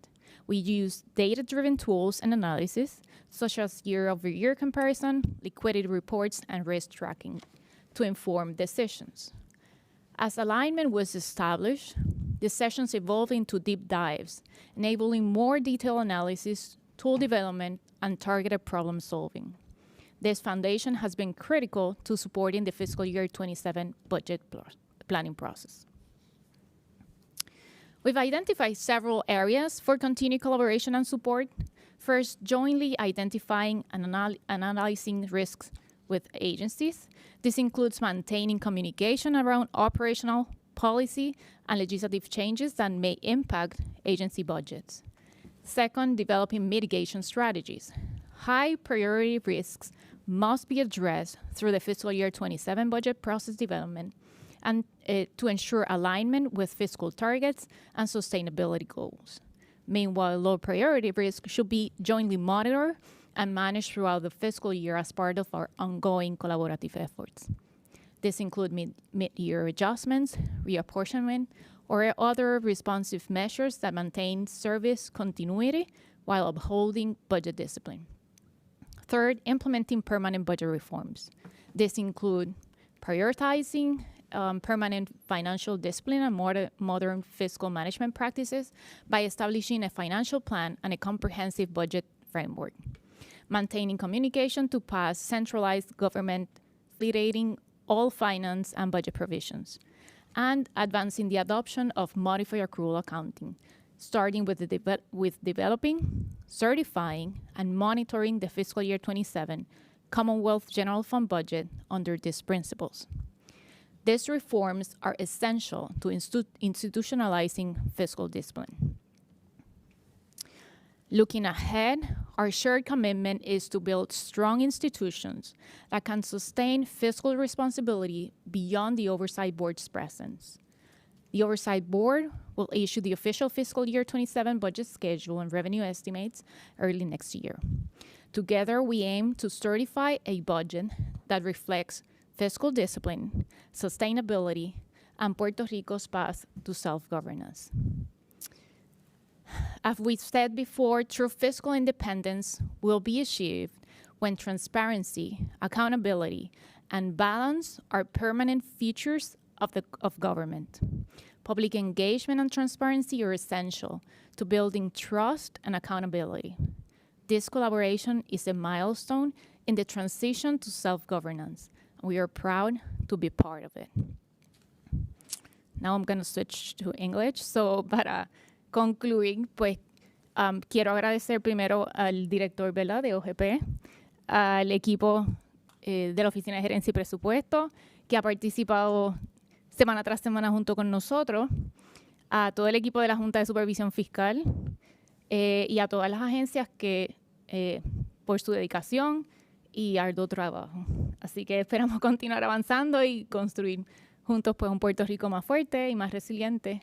We used data-driven tools and analysis, such as year-over-year comparison, liquidity reports, and risk tracking, to inform decisions. As alignment was established, the sessions evolved into deep dives, enabling more detailed analysis, tool development, and targeted problem solving. This foundation has been critical to supporting the fiscal year 27 budget planning process. We've identified several areas for continued collaboration and support. First, jointly identifying and analyzing risks with agencies. This includes maintaining communication around operational, policy, and legislative changes that may impact agency budgets. Second, developing mitigation strategies. High priority risks must be addressed through the fiscal year 27 budget process development and to ensure alignment with fiscal targets and sustainability goals. Meanwhile, low priority risk should be jointly monitored and managed throughout the fiscal year as part of our ongoing collaborative efforts. This include mid-year adjustments, reapportionment, or other responsive measures that maintain service continuity while upholding budget discipline. Third, implementing permanent budget reforms. This include prioritizing permanent financial discipline and modern fiscal management practices by establishing a financial plan and a comprehensive budget framework. Maintaining communication to pass centralized government leading all finance and budget provisions, and advancing the adoption of modified accrual accounting, starting with developing, certifying, and monitoring the fiscal year 27 Commonwealth General Fund budget under these principles. These reforms are essential to institutionalizing fiscal discipline. Looking ahead, our shared commitment is to build strong institutions that can sustain fiscal responsibility beyond the Oversight Board's presence. The Oversight Board will issue the official fiscal year 27 budget schedule and revenue estimates early next year. Together, we aim to certify a budget that reflects fiscal discipline, sustainability, and Puerto Rico's path to self-governance. As we've said before, true fiscal independence will be achieved when transparency, accountability, and balance are permanent features of government. Public engagement and transparency are essential to building trust and accountability. This collaboration is a milestone in the transition to self-governance, and we are proud to be part of it. Now I'm going to switch to English. So para concluir, pues quiero agradecer primero al director, ¿verdad?, de OGP, al equipo de la Oficina de Gerencia y Presupuesto, que ha participado semana tras semana junto con nosotros, a todo el equipo de la Junta de Supervisión Fiscal y a todas las agencias que por su dedicación y arduo trabajo. Así que esperamos continuar avanzando y construir juntos pues un Puerto Rico más fuerte y más resiliente.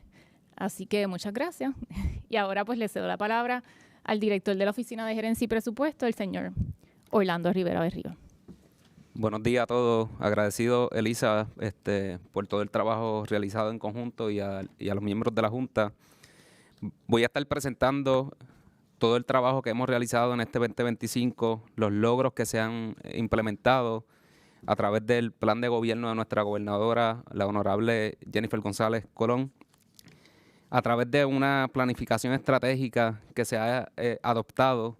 Así que muchas gracias. Y ahora pues le cedo la palabra al director de la Oficina de Gerencia y Presupuesto, el señor Orlando Rivera Berrío. Buenos días a todos. Agradecido, Elisa, por todo el trabajo realizado en conjunto y a los miembros de la Junta. Voy a estar presentando todo el trabajo que hemos realizado en este 2025, los logros que se han implementado a través del plan de gobierno de nuestra gobernadora, la honorable Jennifer González Colón, a través de una planificación estratégica que se ha adoptado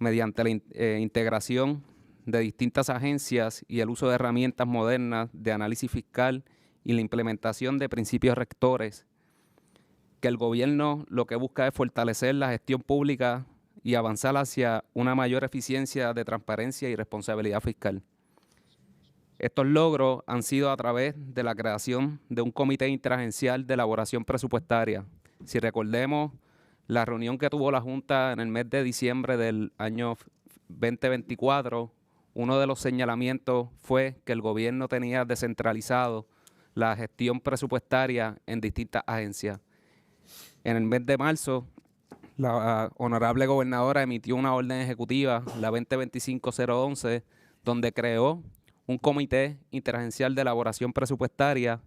mediante la integración de distintas agencias y el uso de herramientas modernas de análisis fiscal y la implementación de principios rectores, que el gobierno lo que busca es fortalecer la gestión pública y avanzar hacia una mayor eficiencia de transparencia y responsabilidad fiscal. Estos logros han sido a través de la creación de un comité interagencial de elaboración presupuestaria. Si recordemos la reunión que tuvo la Junta en el mes de diciembre del año 2024, uno de los señalamientos fue que el gobierno tenía descentralizado la gestión presupuestaria en distintas agencias. En el mes de marzo, la honorable gobernadora emitió una orden ejecutiva, la 2025-011, donde creó un comité interagencial de elaboración presupuestaria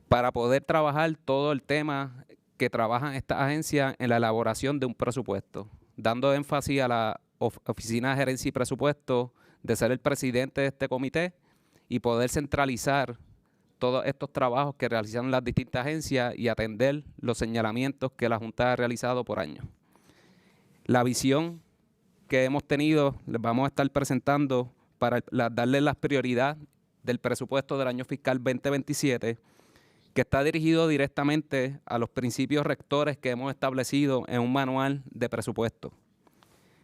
para poder trabajar todo el tema que trabajan estas agencias en la elaboración de un presupuesto, dando énfasis a la Oficina de Gerencia y Presupuesto de ser el presidente de este comité y poder centralizar todos estos trabajos que realizan las distintas agencias y atender los señalamientos que la Junta ha realizado por año. La visión que hemos tenido, les vamos a estar presentando para darle la prioridad del presupuesto del año fiscal 2027, que está dirigido directamente a los principios rectores que hemos establecido en un manual de presupuesto.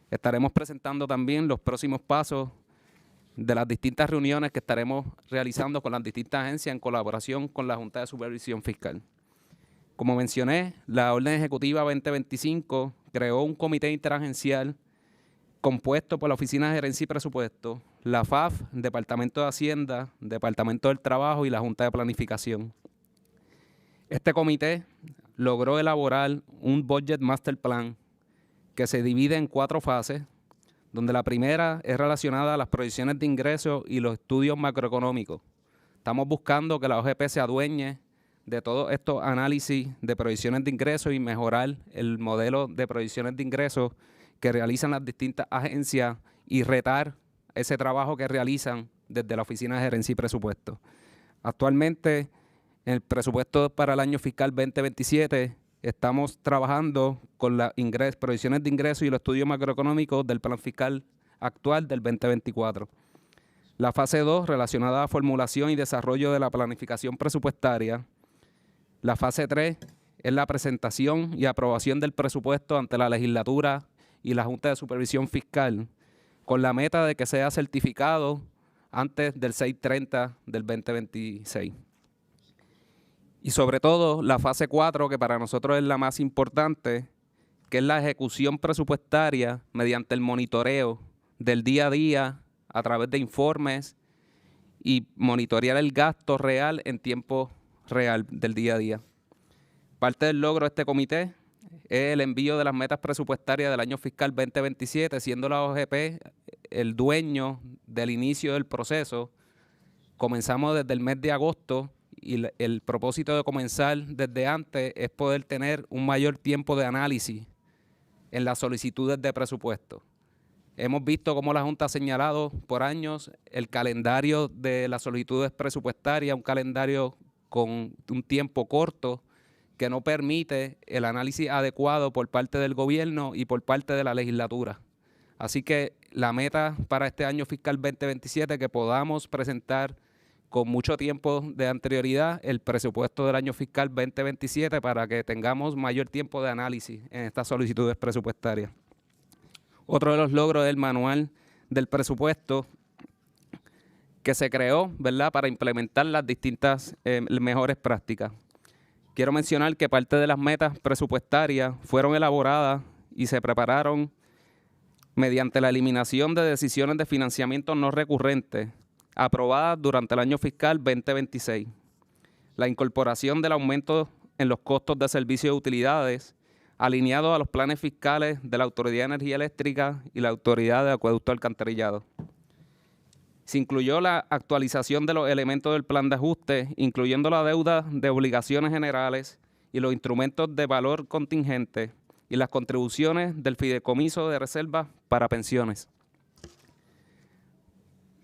Estaremos presentando también los próximos pasos de las distintas reuniones que estaremos realizando con las distintas agencias en colaboración con la Junta de Supervisión Fiscal. Como mencioné, la Orden Ejecutiva 2025 creó un comité interagencial compuesto por la Oficina de Gerencia y Presupuesto, la FAF, Departamento de Hacienda, Departamento del Trabajo y la Junta de Planificación. Este comité logró elaborar un Budget Master Plan que se divide en 4 fases, donde la primera es relacionada a las proyecciones de ingresos y los estudios macroeconómicos, Estamos buscando que la OGP se adueñe de todos estos análisis de proyecciones de ingresos y mejorar el modelo de proyecciones de ingresos que realizan las distintas agencias y retar ese trabajo que realizan desde la Oficina de Gerencia y Presupuesto. Actualmente, en el presupuesto para el año fiscal 2027, estamos trabajando con las proyecciones de ingresos y los estudios macroeconómicos del plan fiscal actual del 2024. La fase 2, relacionada a formulación y desarrollo de la planificación presupuestaria. La fase 3 es la presentación y aprobación del presupuesto ante la legislatura y la Junta de Supervisión Fiscal, con la meta de que sea certificado antes del 6/30 del 2026. Y sobre todo, la fase 4, que para nosotros es la más importante, que es la ejecución presupuestaria mediante el monitoreo del día a día a través de informes y monitorear el gasto real en tiempo real del día a día. Parte del logro de este comité es el envío de las metas presupuestarias del año fiscal 2027, siendo la OGP el dueño del inicio del proceso. Comenzamos desde el mes de agosto y el propósito de comenzar desde antes es poder tener un mayor tiempo de análisis en las solicitudes de presupuesto. Hemos visto cómo la Junta ha señalado por años el calendario de las solicitudes presupuestarias, un calendario con un tiempo corto que no permite el análisis adecuado por parte del gobierno y por parte de la legislatura. Así que la meta para este año fiscal 2027 es que podamos presentar con mucho tiempo de anterioridad el presupuesto del año fiscal 2027 para que tengamos mayor tiempo de análisis en estas solicitudes presupuestarias. Otro de los logros es el manual del presupuesto que se creó, ¿verdad?, para implementar las distintas mejores prácticas. Quiero mencionar que parte de las metas presupuestarias fueron elaboradas y se prepararon mediante la eliminación de decisiones de financiamiento no recurrentes aprobadas durante el año fiscal 2026, la incorporación del aumento en los costos de servicios de utilidades alineados a los planes fiscales de la Autoridad de Energía Eléctrica y la Autoridad de Acueducto Alcantarillado. Se incluyó la actualización de los elementos del plan de ajuste, incluyendo la deuda de obligaciones generales y los instrumentos de valor contingente y las contribuciones del fideicomiso de reserva para pensiones.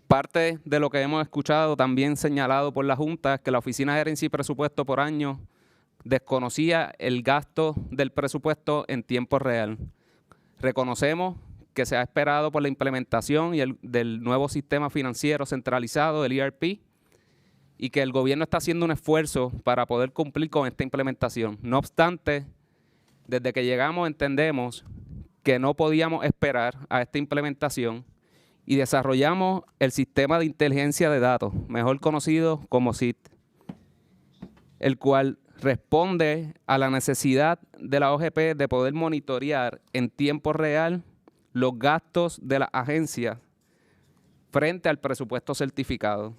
Parte de lo que hemos escuchado también señalado por la Junta es que la Oficina de Gerencia y Presupuesto por año desconocía el gasto del presupuesto en tiempo real. Reconocemos que se ha esperado por la implementación del nuevo sistema financiero centralizado, el ERP, y que el gobierno está haciendo un esfuerzo para poder cumplir con esta implementación. No obstante, desde que llegamos entendemos que no podíamos esperar a esta implementación y desarrollamos el Sistema de Inteligencia de Datos, mejor conocido como SIT, el cual responde a la necesidad de la OGP de poder monitorear en tiempo real los gastos de la agencia frente al presupuesto certificado.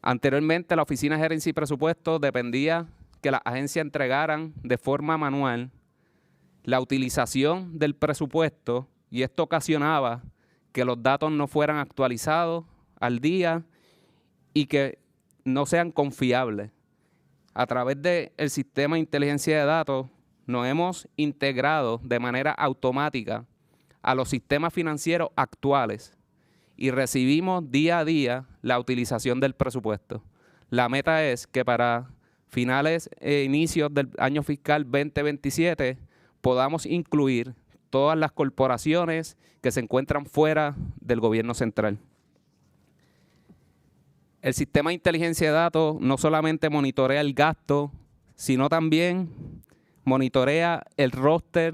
Anteriormente, la Oficina de Gerencia y Presupuesto dependía que las agencias entregaran de forma manual la utilización del presupuesto y esto ocasionaba que los datos no fueran actualizados al día y que no sean confiables. A través del sistema de inteligencia de datos nos hemos integrado de manera automática a los sistemas financieros actuales y recibimos día a día la utilización del presupuesto. La meta es que para finales e inicios del año fiscal 2027 podamos incluir todas las corporaciones que se encuentran fuera del gobierno central. El sistema de inteligencia de datos no solamente monitorea el gasto, sino también monitorea el roster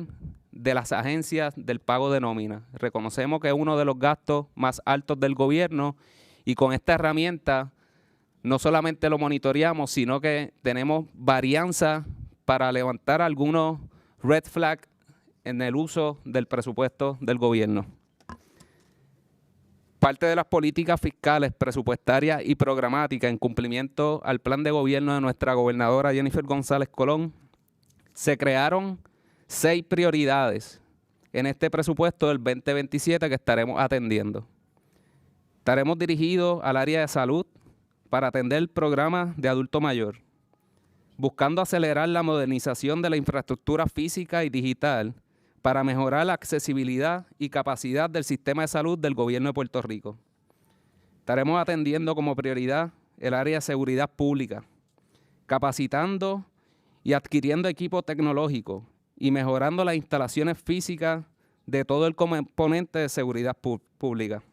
de las agencias del pago de nómina. Reconocemos que es uno de los gastos más altos del gobierno y con esta herramienta no solamente lo monitoreamos, sino que tenemos varianza para levantar algunos red flags en el uso del presupuesto del gobierno. Parte de las políticas fiscales, presupuestarias y programáticas en cumplimiento al plan de gobierno de nuestra gobernadora Jennifer González Colón, se crearon 6 prioridades en este presupuesto del 2027 que estaremos atendiendo. Estaremos dirigidos al área de salud, para atender el programa de adulto mayor, buscando acelerar la modernización de la infraestructura física y digital para mejorar la accesibilidad y capacidad del sistema de salud del gobierno de Puerto Rico. Estaremos atendiendo como prioridad el área de seguridad pública, capacitando y adquiriendo equipo tecnológico y mejorando las instalaciones físicas de todo el componente de seguridad pública.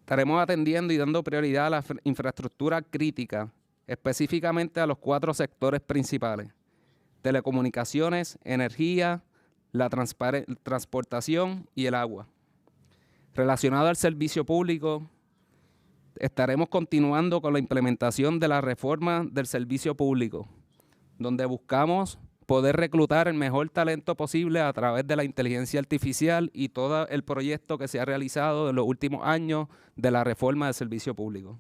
Estaremos atendiendo y dando prioridad a la infraestructura crítica, específicamente a los 4 sectores principales: telecomunicaciones, energía, la transportación y el agua. Relacionado al servicio público, estaremos continuando con la implementación de la reforma del servicio público, donde buscamos poder reclutar el mejor talento posible a través de la inteligencia artificial y todo el proyecto que se ha realizado en los últimos años de la reforma del servicio público.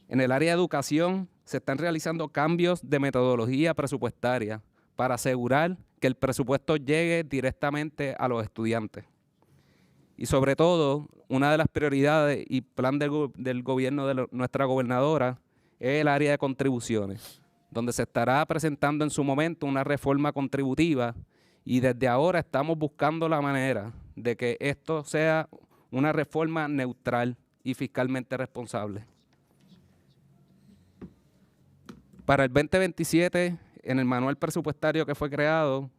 En el área de educación se están realizando cambios de metodología presupuestaria para asegurar que el presupuesto llegue directamente a los estudiantes. Y sobre todo, una de las prioridades y plan del gobierno de nuestra gobernadora es el área de contribuciones, donde se estará presentando en su momento una reforma contributiva, y desde ahora estamos buscando la manera de que esto sea una reforma neutral y fiscalmente responsable. Para el 2027, en el manual presupuestario que fue creado,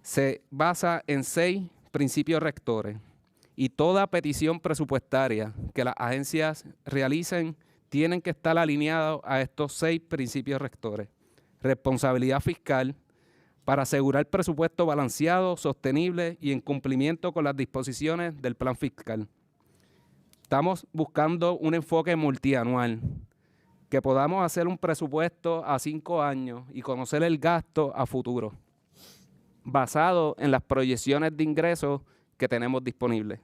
se basa en 6 principios rectores, y toda petición presupuestaria que las agencias realicen tienen que estar alineados a estos 6 principios rectores. Responsabilidad fiscal, para asegurar presupuesto balanceado, sostenible y en cumplimiento con las disposiciones del plan fiscal. Estamos buscando un enfoque multianual, que podamos hacer un presupuesto a 5 años y conocer el gasto a futuro, basado en las proyecciones de ingresos que tenemos disponibles.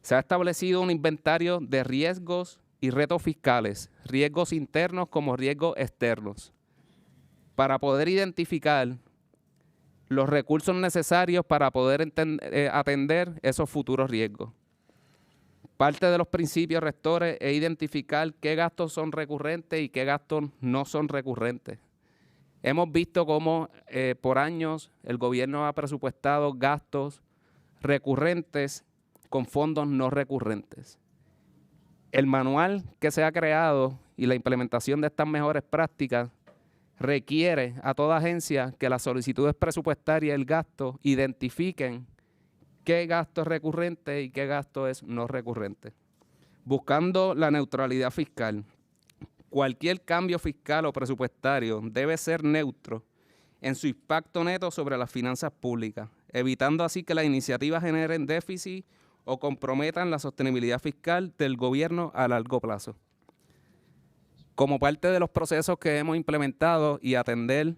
Se ha establecido un inventario de riesgos y retos fiscales, riesgos internos como riesgos externos, para poder identificar los recursos necesarios para poder atender esos futuros riesgos. Parte de los principios rectores es identificar qué gastos son recurrentes y qué gastos no son recurrentes. Hemos visto cómo por años el gobierno ha presupuestado gastos recurrentes con fondos no recurrentes. El manual que se ha creado y la implementación de estas mejores prácticas requiere a toda agencia que las solicitudes presupuestarias y el gasto identifiquen qué gasto es recurrente y qué gasto es no recurrente. Buscando la neutralidad fiscal, cualquier cambio fiscal o presupuestario debe ser neutro en su impacto neto sobre las finanzas públicas, evitando así que las iniciativas generen déficit o comprometan la sostenibilidad fiscal del gobierno a largo plazo. Como parte de los procesos que hemos implementado y atender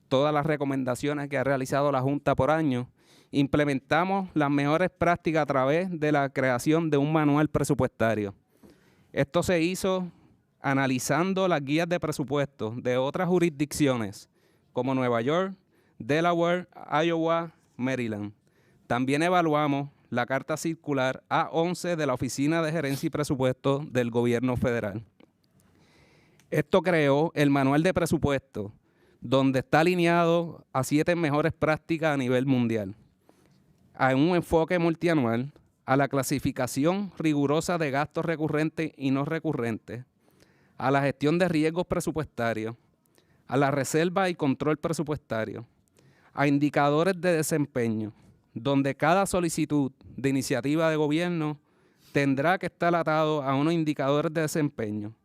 todas las recomendaciones que ha realizado la Junta por año, implementamos las mejores prácticas a través de la creación de un manual presupuestario. Esto se hizo analizando las guías de presupuesto de otras jurisdicciones como Nueva York, Delaware, Iowa, Maryland. También evaluamos la carta circular A11 de la Oficina de Gerencia y Presupuesto del Gobierno Federal. Esto creó el manual de presupuesto, donde está alineado a 7 mejores prácticas a nivel mundial, a un enfoque multianual, a la clasificación rigurosa de gastos recurrentes y no recurrentes, a la gestión de riesgos presupuestarios, a la reserva y control presupuestario, a indicadores de desempeño, donde cada solicitud de iniciativa de gobierno tendrá que estar atado a unos indicadores de desempeño.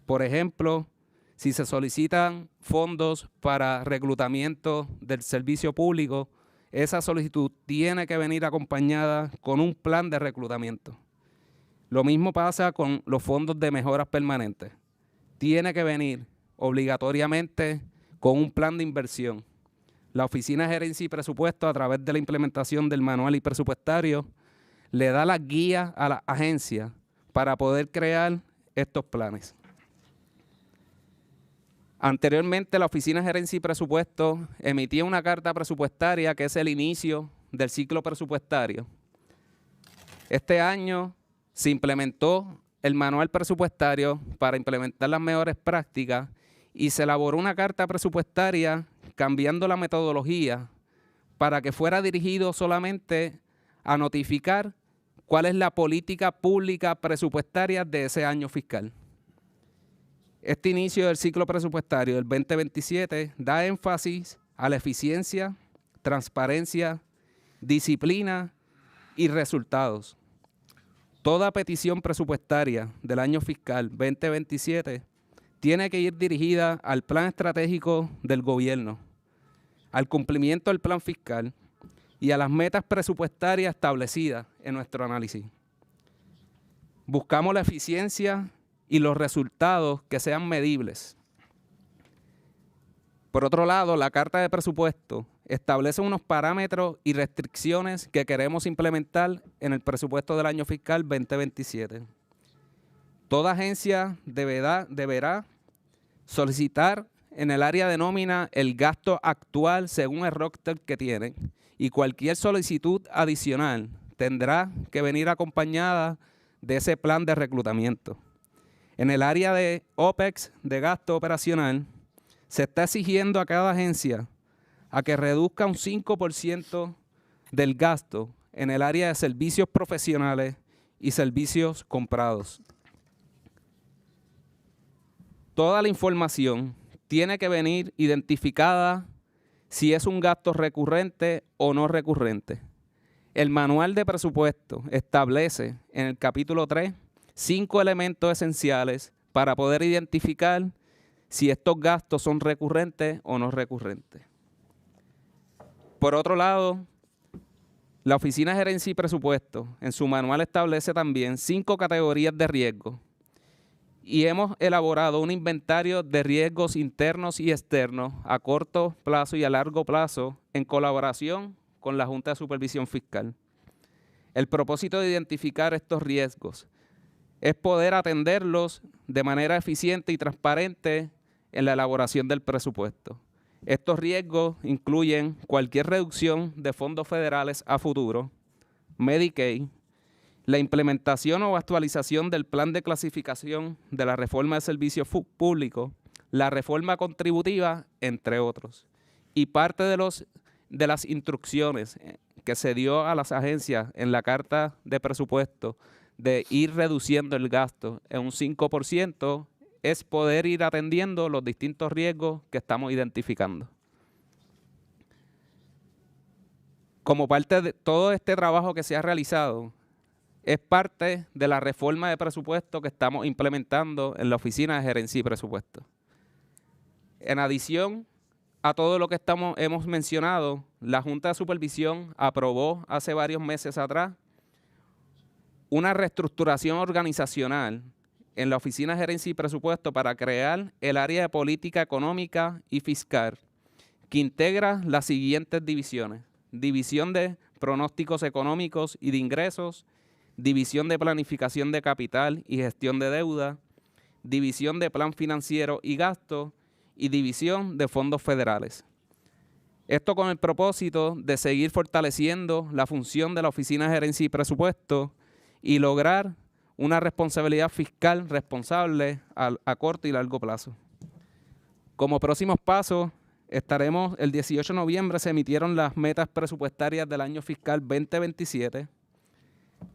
Por ejemplo, si se solicitan fondos para reclutamiento del servicio público, esa solicitud tiene que venir acompañada con un plan de reclutamiento. Lo mismo pasa con los fondos de mejoras permanentes. Tiene que venir obligatoriamente con un plan de inversión. La Oficina de Gerencia y Presupuesto, a través de la implementación del manual y presupuestario, le da las guías a la agencia para poder crear estos planes. Anteriormente, la Oficina de Gerencia y Presupuesto emitía una carta presupuestaria que es el inicio del ciclo presupuestario. Este año se implementó el manual presupuestario para implementar las mejores prácticas y se elaboró una carta presupuestaria cambiando la metodología para que fuera dirigido solamente a notificar cuál es la política pública presupuestaria de ese año fiscal. Este inicio del ciclo presupuestario del 2027 da énfasis a la eficiencia, transparencia, disciplina y resultados. Toda petición presupuestaria del año fiscal 2027 tiene que ir dirigida al plan estratégico del gobierno, al cumplimiento del plan fiscal y a las metas presupuestarias establecidas en nuestro análisis. Buscamos la eficiencia y los resultados que sean medibles. Por otro lado, la Carta de Presupuesto establece unos parámetros y restricciones que queremos implementar en el presupuesto del año fiscal 2027. Toda agencia deberá solicitar en el área de nómina el gasto actual según el roster que tienen y cualquier solicitud adicional tendrá que venir acompañada de ese plan de reclutamiento. En el área de OPEX, de gasto operacional, se está exigiendo a cada agencia a que reduzca un 5% del gasto en el área de servicios profesionales y servicios comprados. Toda la información tiene que venir identificada si es un gasto recurrente o no recurrente. El manual de presupuesto establece en el capítulo 3 5 elementos esenciales para poder identificar si estos gastos son recurrentes o no recurrentes. Por otro lado, la Oficina de Gerencia y Presupuesto en su manual establece también 5 categorías de riesgo y hemos elaborado un inventario de riesgos internos y externos a corto plazo y a largo plazo en colaboración con la Junta de Supervisión Fiscal. El propósito de identificar estos riesgos es poder atenderlos de manera eficiente y transparente en la elaboración del presupuesto. Estos riesgos incluyen cualquier reducción de fondos federales a futuro, Medicaid, la implementación o actualización del plan de clasificación de la reforma de servicios públicos, la reforma contributiva, entre otros. Y parte de las instrucciones que se dio a las agencias en la carta de presupuesto de ir reduciendo el gasto en un 5% es poder ir atendiendo los distintos riesgos que estamos identificando. Como parte de todo este trabajo que se ha realizado, es parte de la reforma de presupuesto que estamos implementando en la Oficina de Gerencia y Presupuesto. En adición a todo lo que hemos mencionado, la Junta de Supervisión aprobó hace varios meses atrás una reestructuración organizacional en la Oficina de Gerencia y Presupuesto para crear el área de política económica y fiscal, que integra las siguientes divisiones: división de pronósticos económicos y de ingresos, división de planificación de capital y gestión de deuda, división de plan financiero y gasto y división de fondos federales. Esto con el propósito de seguir fortaleciendo la función de la Oficina de Gerencia y Presupuesto y lograr una responsabilidad fiscal responsable a corto y largo plazo. Como próximos pasos, el 18 de noviembre se emitieron las metas presupuestarias del año fiscal 2027.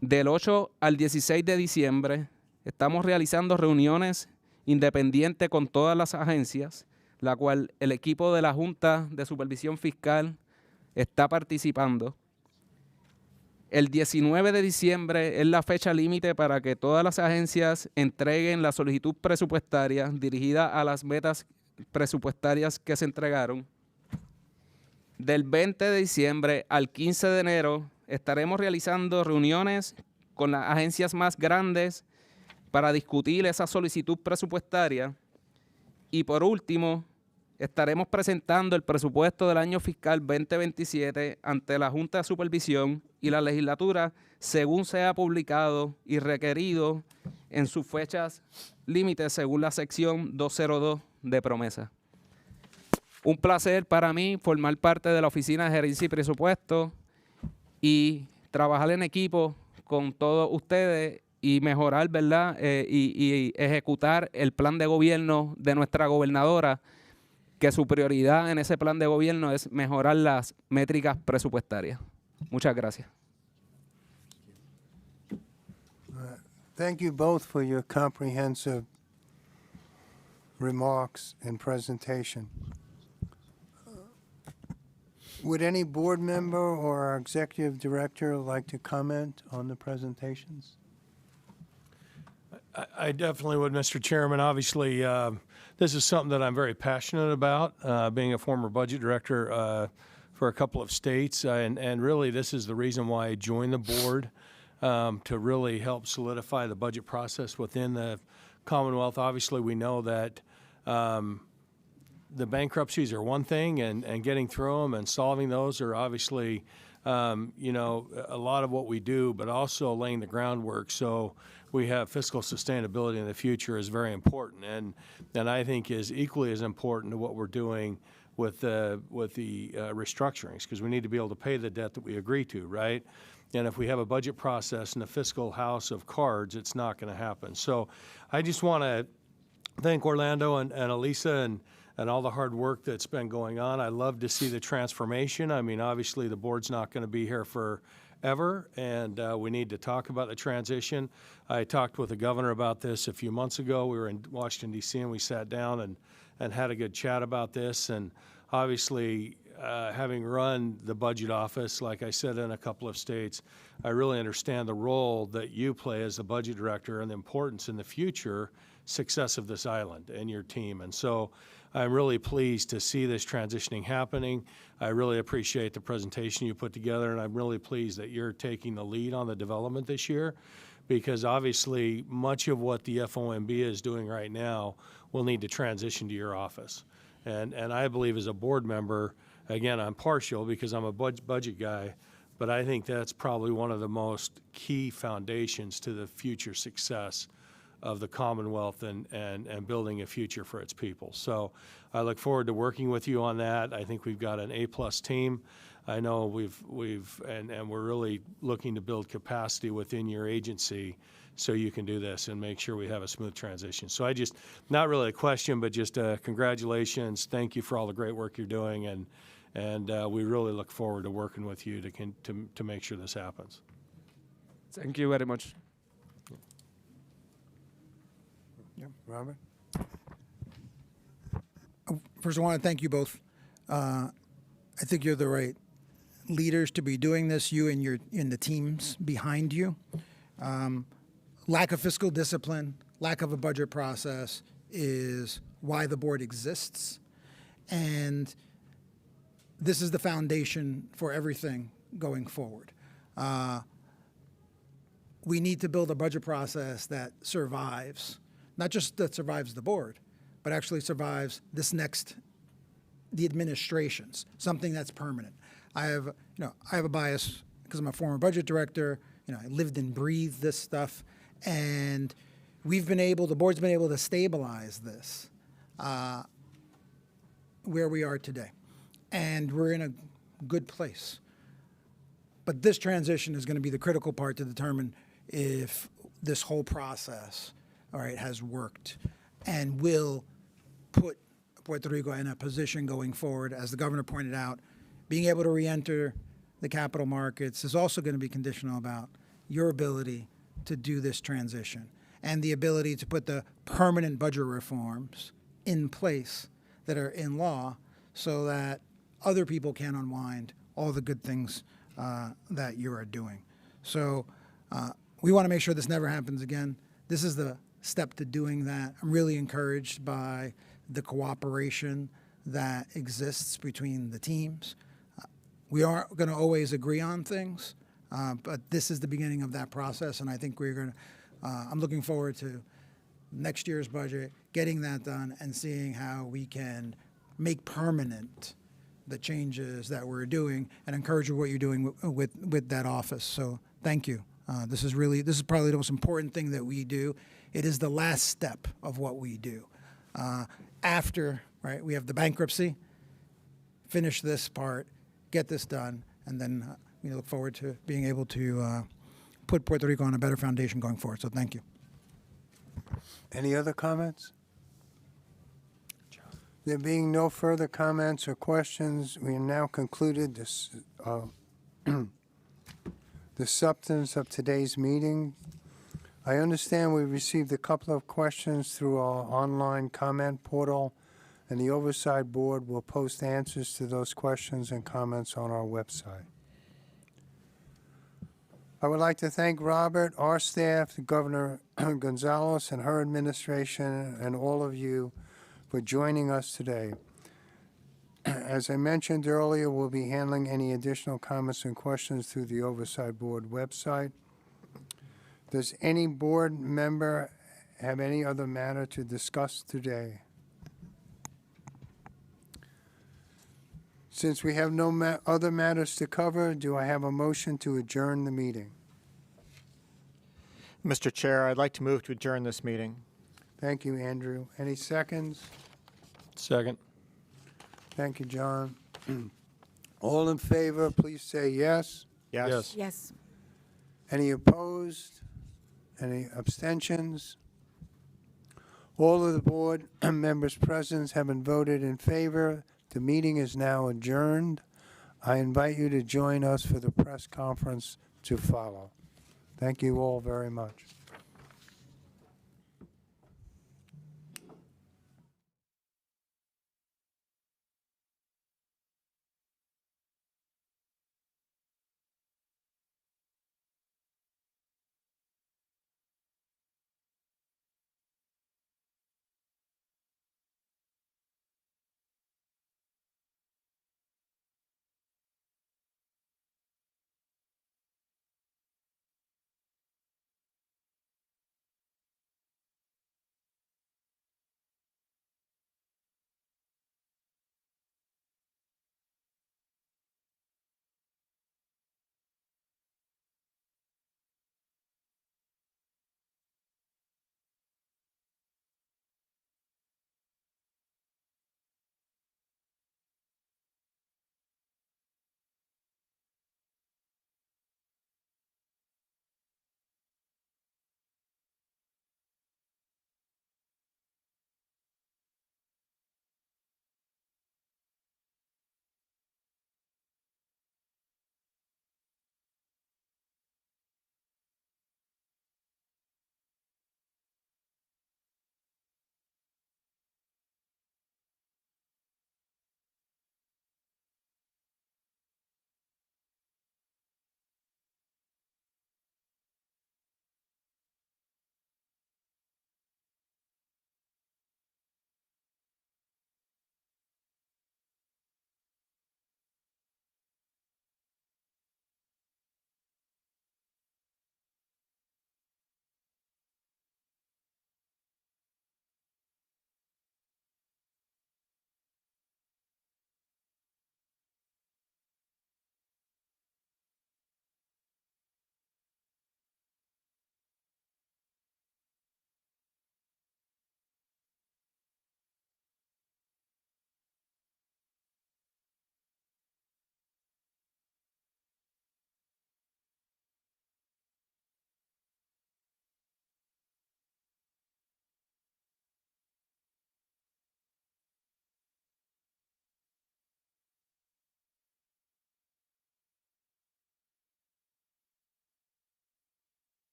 Del 8 al 16 de diciembre estamos realizando reuniones independientes con todas las agencias, la cual el equipo de la Junta de Supervisión Fiscal está participando. El 19 de diciembre es la fecha límite para que todas las agencias entreguen la solicitud presupuestaria dirigida a las metas presupuestarias que se entregaron. Del 20 de diciembre al 15 de enero estaremos realizando reuniones con las agencias más grandes para discutir esa solicitud presupuestaria. Y por último, estaremos presentando el presupuesto del año fiscal 2027 ante la Junta de Supervisión y la legislatura según sea publicado y requerido en sus fechas límites según la sección 202 de promesa. Un placer para mí formar parte de la Oficina de Gerencia y Presupuesto y trabajar en equipo con todos ustedes y mejorar, ¿verdad? Y ejecutar el plan de gobierno de nuestra gobernadora, que su prioridad en ese plan de gobierno es mejorar las métricas presupuestarias. Muchas gracias. Thank you both for your comprehensive remarks and presentation. Would any board member or our executive director like to comment on the presentations? I definitely would, Mr. Chairman. Obviously, this is something that I'm very passionate about, being a former budget director for a couple of states. And really, this is the reason why I joined the board, to really help solidify the budget process within the Commonwealth. Obviously, we know that the bankruptcies are one thing, and getting through them and solving those are obviously, you know, a lot of what we do, but also laying the groundwork so we have fiscal sustainability in the future is very important, and I think is equally as important to what we're doing with the restructurings, because we need to be able to pay the debt that we agree to, right? And if we have a budget process and a fiscal house of cards, it's not going to happen. So I just want to thank Orlando and Elisa and all the hard work that's been going on. I love to see the transformation. I mean, obviously, the board's not going to be here forever, and we need to talk about the transition. I talked with the governor about this a few months ago. We were in Washington, D.C., and we sat down and had a good chat about this. And obviously, having run the budget office, like I said, in a couple of states, I really understand the role that you play as the budget director and the importance in the future success of this island and your team. And so I'm really pleased to see this transitioning happening. I really appreciate the presentation you put together, and I'm really pleased that you're taking the lead on the development this year, because obviously much of what the FOMB is doing right now will need to transition to your office. And I believe as a board member, again, I'm partial because I'm a budget guy, but I think that's probably one of the most key foundations to the future success of the Commonwealth and building a future for its people. So I look forward to working with you on that. I think we've got an A+ team. I know and we're really looking to build capacity within your agency so you can do this and make sure we have a smooth transition. So not really a question, but just congratulations. Thank you for all the great work you're doing, and we really look forward to working with you to make sure this happens. Thank you very much. Yeah, Robert? First, I want to thank you both. I think you're the right leaders to be doing this, you and the teams behind you. Lack of fiscal discipline, lack of a budget process is why the board exists. And this is the foundation for everything going forward. We need to build a budget process that survives, not just that survives the board, but actually survives the administrations, something that's permanent. I have a bias because I'm a former budget director. I lived and breathed this stuff, and the board's been able to stabilize this where we are today, and we're in a good place. But this transition is going to be the critical part to determine if this whole process, all right, has worked and will put Puerto Rico in a position going forward. As the governor pointed out, being able to re-enter the capital markets is also going to be conditional about your ability to do this transition and the ability to put the permanent budget reforms in place that are in law so that other people can unwind all the good things that you are doing. So we want to make sure this never happens again. This is the step to doing that. I'm really encouraged by the cooperation that exists between the teams. We aren't going to always agree on things, but this is the beginning of that process, and I think I'm looking forward to next year's budget, getting that done, and seeing how we can make permanent the changes that we're doing and encourage what you're doing with that office. So thank you. This is probably the most important thing that we do. It is the last step of what we do. After, right, we have the bankruptcy, finish this part, get this done, and then we look forward to being able to put Puerto Rico on a better foundation going forward. So thank you. Any other comments? There being no further comments or questions, we have now concluded this, the substance of today's meeting. I understand we received a couple of questions through our online comment portal, and the Oversight Board will post answers to those questions and comments on our website. I would like to thank Robert, our staff, Governor Gonzalez and her administration, and all of you for joining us today. As I mentioned earlier, we'll be handling any additional comments and questions through the Oversight Board website. Does any board member have any other matter to discuss today? Since we have no other matters to cover, do I have a motion to adjourn the meeting? Mr. Chair, I'd like to move to adjourn this meeting. Thank you, Andrew. Any seconds? Second. Thank you, John. All in favor, please say yes. Yes? Yes. Any opposed? Any abstentions? All of the board members present having voted in favor, the meeting is now adjourned. I invite you to join us for the press conference to follow. Thank you all very much.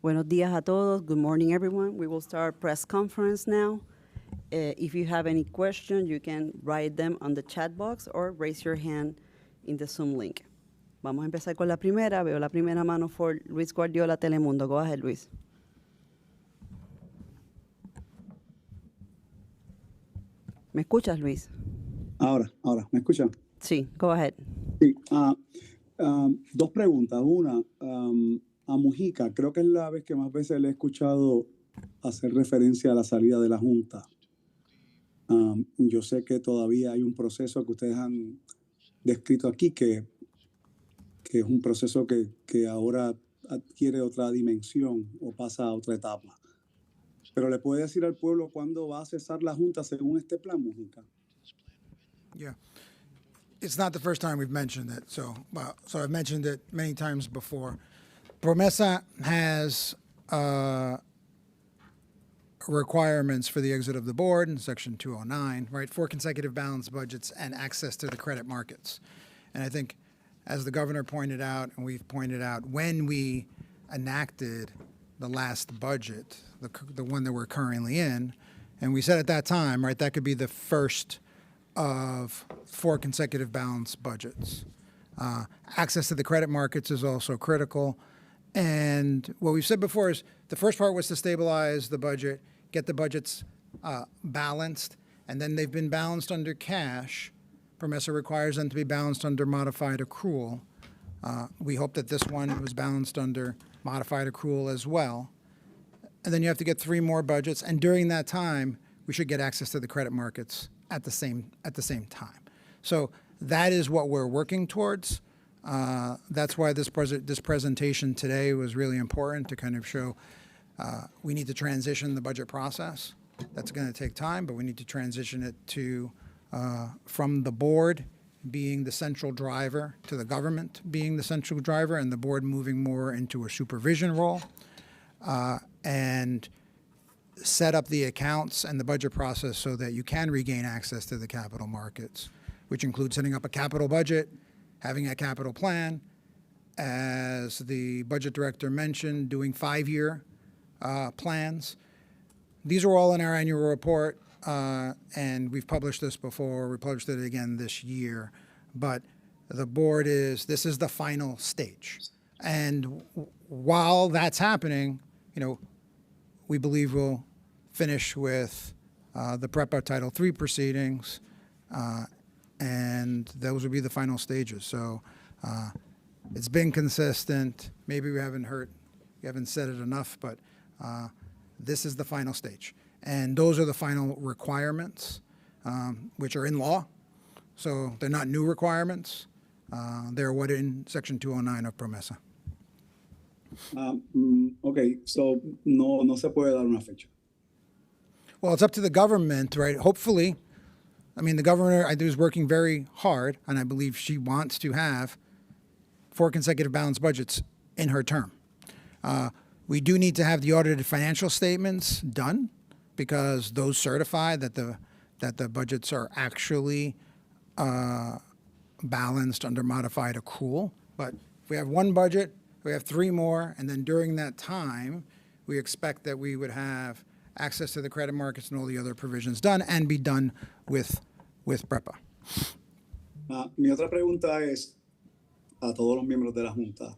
Buenos días a todos. Good morning, everyone. We will start press conference now. If you have any questions, you can write them on the chat box or raise your hand in the Zoom link. Vamos a empezar con la primera. Veo la primera mano for Luis Guardiola, Telemundo. Go ahead, Luis. ¿Me escuchas, Luis? Ahora, ¿me escuchan? Sí, go ahead. Sí. Dos preguntas. Una, a Mujica, creo que es la vez que más veces le he escuchado hacer referencia a la salida de la Junta. Yo sé que todavía hay un proceso que ustedes han descrito aquí, que es un proceso que ahora adquiere otra dimensión o pasa a otra etapa. Pero ¿le puede decir al pueblo cuándo va a cesar la Junta según este plan, Mujica? Yeah. It's not the first time we've mentioned it, so I've mentioned it many times before. Promesa has requirements for the exit of the board in Section 209, right? 4 consecutive balanced budgets and access to the credit markets. And I think, as the governor pointed out, and we've pointed out, when we enacted the last budget, the one that we're currently in, and we said at that time, right, that could be the first of 4 consecutive balanced budgets. Access to the credit markets is also critical. And what we've said before is the first part was to stabilize the budget, get the budgets balanced, and then they've been balanced under cash. PROMESA requires them to be balanced under modified accrual. We hope that this one was balanced under modified accrual as well. And then you have to get 3 more budgets, and during that time, we should get access to the credit markets at the same time. So that is what we're working towards. That's why this presentation today was really important, to kind of show we need to transition the budget process. That's going to take time, but we need to transition it to from the board being the central driver to the government being the central driver, and the board moving more into a supervision role, and set up the accounts and the budget process so that you can regain access to the capital markets, which includes setting up a capital budget, having a capital plan, as the budget director mentioned, doing 5-year plans. These are all in our annual report, and we've published this before. We published it again this year. But the board this is the final stage. And while that's happening, we believe we'll finish with the PREPA Title III proceedings, and those will be the final stages. So it's been consistent. Maybe we haven't said it enough, but this is the final stage. And those are the final requirements, which are in law. So they're not new requirements. They're what in Section 209 of PROMESA. Okay, so no se puede dar una fecha. Well, it's up to the government, right? Hopefully, the governor, I think, is working very hard, and I believe she wants to have 4 consecutive balanced budgets in her term. We do need to have the audited financial statements done, because those certify that the budgets are actually balanced under modified accrual. But if we have 1 budget, we have 3 more, and then during that time, we expect that we would have access to the credit markets and all the other provisions done, and be done with PREPA. Mi otra pregunta es a todos los miembros de la Junta.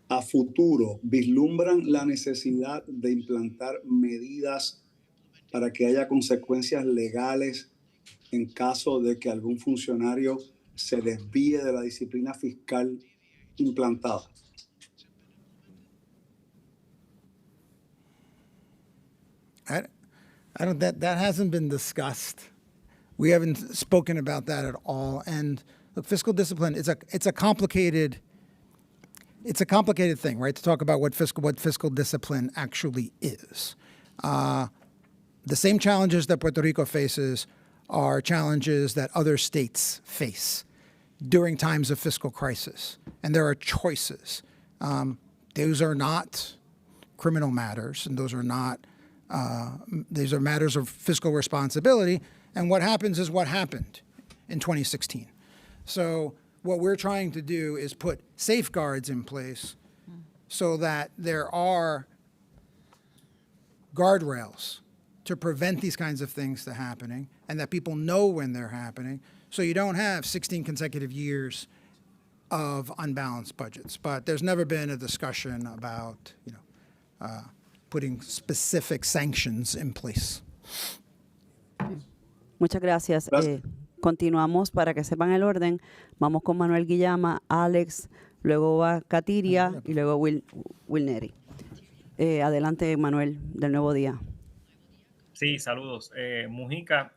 A futuro, ¿vislumbran la necesidad de implantar medidas para que haya consecuencias legales en caso de que algún funcionario se desvíe de la disciplina fiscal implantada? I don't. That hasn't been discussed. We haven't spoken about that at all. And look, fiscal discipline it's a complicated thing, right? To talk about what fiscal discipline actually is. The same challenges that Puerto Rico faces are challenges that other states face during times of fiscal crisis, and there are choices. Those are not criminal matters, and those are not. These are matters of fiscal responsibility, and what happens is what happened in 2016. So what we're trying to do is put safeguards in place so that there are guardrails to prevent these kinds of things to happening, and that people know when they're happening, so you don't have 16 consecutive years of unbalanced budgets. But there's never been a discussion about, putting specific sanctions in place. Muchas gracias. Gracias. Continuamos para que sepan el orden. Vamos con Manuel Guillama, Alex, luego va Katiria y luego Will Neri. Adelante, Manuel, del Nuevo Día. Sí, saludos. Mujica,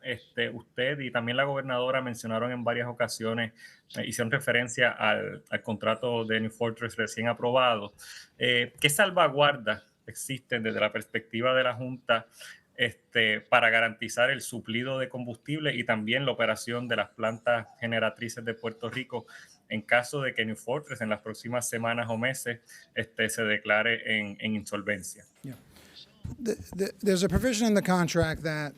usted y también la gobernadora mencionaron en varias ocasiones, hicieron referencia al contrato de New Fortress recién aprobado. ¿Qué salvaguardas existen desde la perspectiva de la Junta para garantizar el suplido de combustible y también la operación de las plantas generatrices de Puerto Rico en caso de que New Fortress en las próximas semanas o meses se declare en insolvencia? There's a provision in the contract that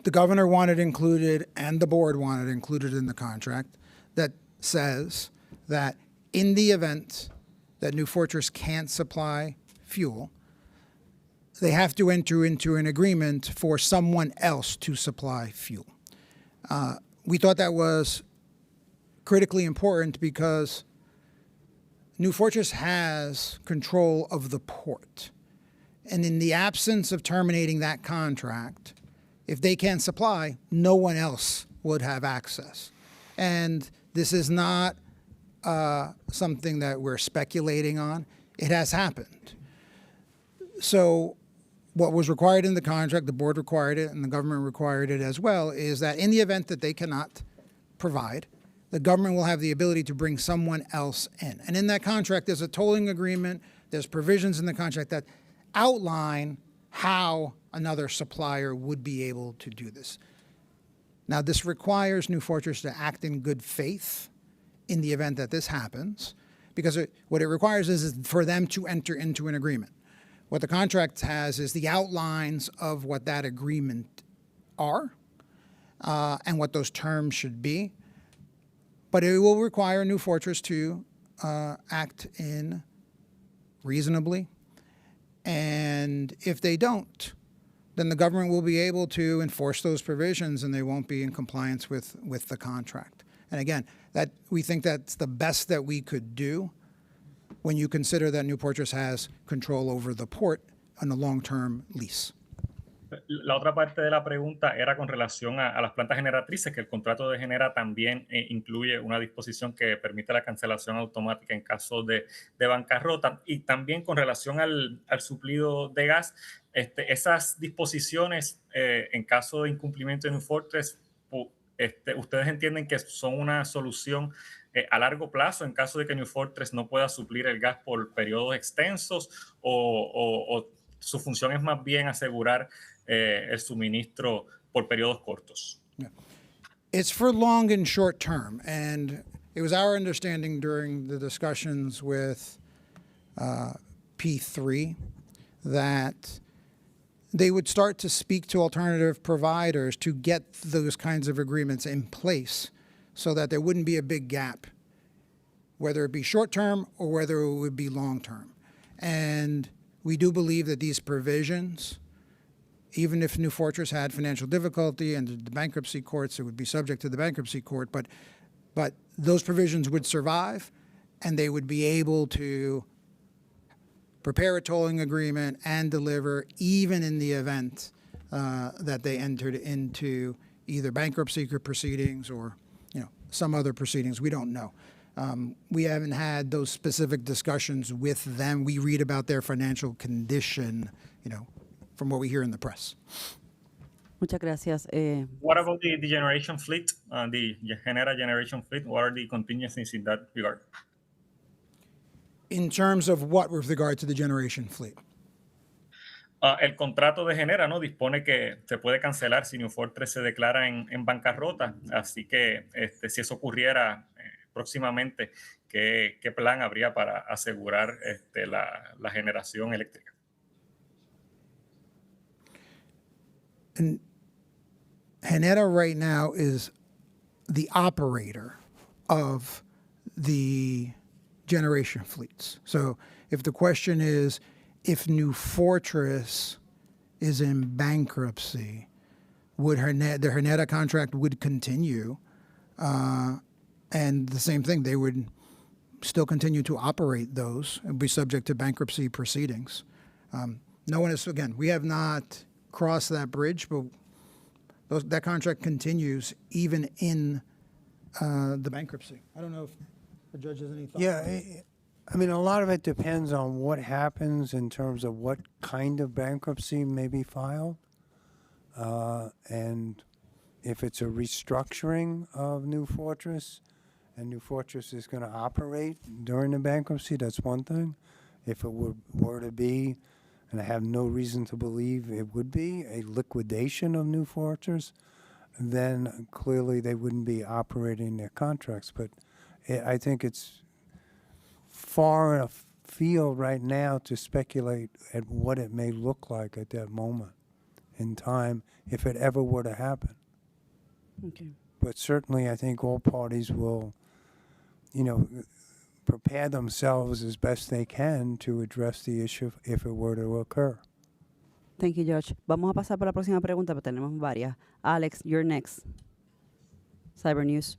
the governor wanted included and the board wanted included in the contract that says that in the event that New Fortress can't supply fuel, they have to enter into an agreement for someone else to supply fuel. We thought that was critically important because New Fortress has control of the port. And in the absence of terminating that contract, if they can't supply, no one else would have access. And this is not something that we're speculating on. It has happened. So what was required in the contract, the board required it, and the government required it as well, is that in the event that they cannot provide, the government will have the ability to bring someone else in. And in that contract, there's a tolling agreement. There's provisions in the contract that outline how another supplier would be able to do this. Now, this requires New Fortress to act in good faith in the event that this happens, because what it requires is for them to enter into an agreement. What the contract has is the outlines of what that agreement are and what those terms should be. But it will require New Fortress to act in reasonably. And if they don't, then the government will be able to enforce those provisions and they won't be in compliance with the contract. And again, that we think that's the best that we could do when you consider that New Fortress has control over the port on a long-term lease. La otra parte de la pregunta era con relación a las plantas generatrices, que el contrato de Genera también incluye una disposición que permite la cancelación automática en caso de bancarrota, y también con relación al suplido de gas, esas disposiciones en caso de incumplimiento de New Fortress, ¿ustedes entienden que son una solución a largo plazo en caso de que New Fortress no pueda suplir el gas por periodos extensos, o su función es más bien asegurar el suministro por periodos cortos? Yeah. It's for long and short term, and it was our understanding during the discussions with P3 that they would start to speak to alternative providers to get those kinds of agreements in place so that there wouldn't be a big gap, whether it be short term or whether it would be long term. And we do believe that these provisions, even if New Fortress had financial difficulty and the bankruptcy courts, it would be subject to the bankruptcy court, but those provisions would survive and they would be able to prepare a tolling agreement and deliver even in the event that they entered into either bankruptcy proceedings or some other proceedings. We don't know. We haven't had those specific discussions with them. We read about their financial condition, from what we hear in the press. Muchas gracias. What about the generation fleet, the Genera generation fleet? What are the contingencies in that regard? In terms of what with regard to the generation fleet? El contrato de Genera no dispone que se puede cancelar si New Fortress se declara en bancarrota. Así que si eso ocurriera próximamente, ¿qué plan habría para asegurar la generación eléctrica? And Genera right now is the operator of the generation fleets. So if the question is, if New Fortress is in bankruptcy, would the Herneta contract would continue, and the same thing, they would still continue to operate those and be subject to bankruptcy proceedings. No one is, again, we have not crossed that bridge, but that contract continues even in the bankruptcy. I don't know if the judge has any thoughts. Yeah, I mean, a lot of it depends on what happens in terms of what kind of bankruptcy may be filed. And if it's a restructuring of New Fortress, and New Fortress is going to operate during the bankruptcy, that's one thing. If it were to be, and I have no reason to believe it would be, a liquidation of New Fortress, then clearly they wouldn't be operating their contracts. But I think it's far afield right now to speculate at what it may look like at that moment in time if it ever were to happen. Okay. But certainly I think all parties will, prepare themselves as best they can to address the issue if it were to occur. Thank you, Judge. Vamos a pasar por la próxima pregunta, pero tenemos varias. Alex, you're next. Cyber News.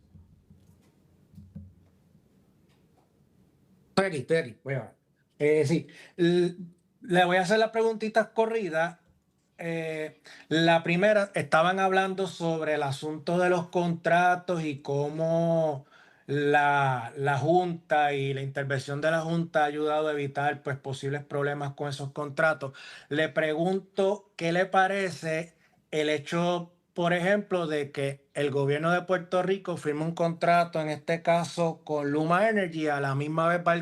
Estoy aquí, voy a ver. Sí, le voy a hacer las preguntitas corridas. La primera, estaban hablando sobre el asunto de los contratos y cómo la Junta y la intervención de la Junta ha ayudado a evitar pues, posibles problemas con esos contratos. Le pregunto, ¿qué le parece el hecho, por ejemplo, de que el gobierno de Puerto Rico firme un contrato, en este caso con Luma Energy, a la misma vez va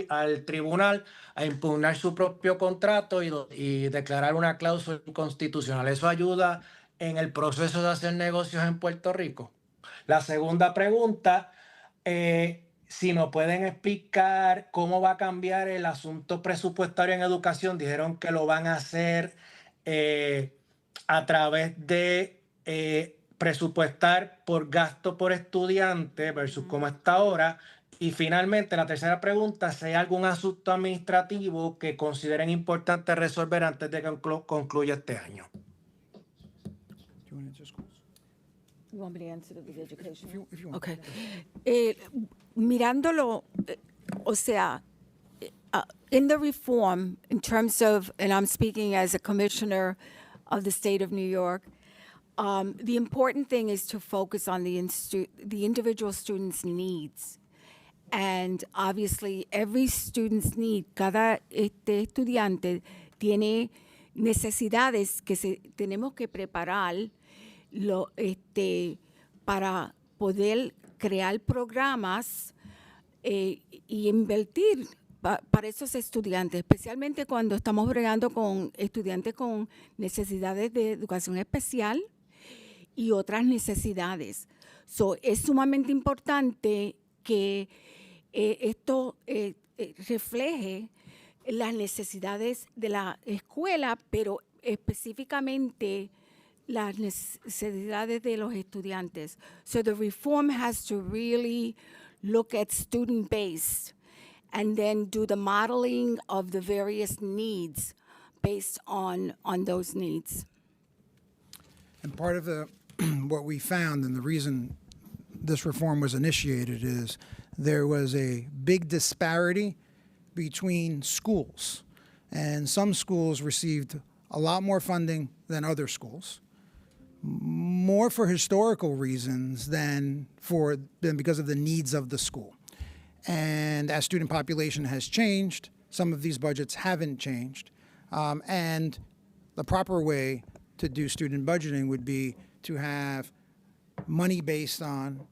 al tribunal a impugnar su propio contrato y declarar una cláusula inconstitucional? ¿Eso ayuda en el proceso de hacer negocios en Puerto Rico? La segunda pregunta, si nos pueden explicar cómo va a cambiar el asunto presupuestario en educación. Dijeron que lo van a hacer a través de presupuestar por gasto por estudiante versus como está ahora. Y finalmente, la tercera pregunta, si hay algún asunto administrativo que consideren importante resolver antes de que concluya este año. You want me to answer the education? If you want. Okay. Mirándolo, o sea, in the reform, in terms of, and I'm speaking as a commissioner of the state of New York, the important thing is to focus on the individual student's needs. And obviously, every student's need, cada estudiante tiene necesidades que tenemos que preparar para poder crear programas y invertir para esos estudiantes, especialmente cuando estamos bregando con estudiantes con necesidades de educación especial y otras necesidades. Es sumamente importante que esto refleje las necesidades de la escuela, pero específicamente las necesidades de los estudiantes. So the reform has to really look at student-based and then do the modeling of the various needs based on those needs. And part of what we found and the reason this reform was initiated is there was a big disparity between schools. And some schools received a lot more funding than other schools, more for historical reasons than because of the needs of the school. And as student population has changed, some of these budgets haven't changed. And the proper way to do student budgeting would be to have money based on,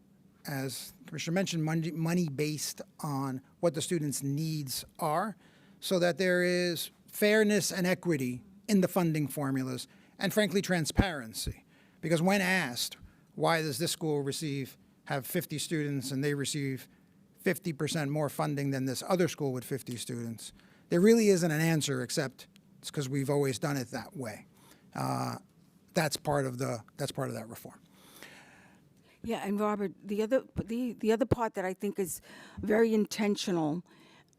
as the Commissioner mentioned, money based on what the students' needs are, so that there is fairness and equity in the funding formulas, and frankly, transparency. Because when asked, why does this school have 50 students and they receive 50% more funding than this other school with 50 students, there really isn't an answer except it's because we've always done it that way. That's part of that reform. Yeah, and Robert, the other part that I think is very intentional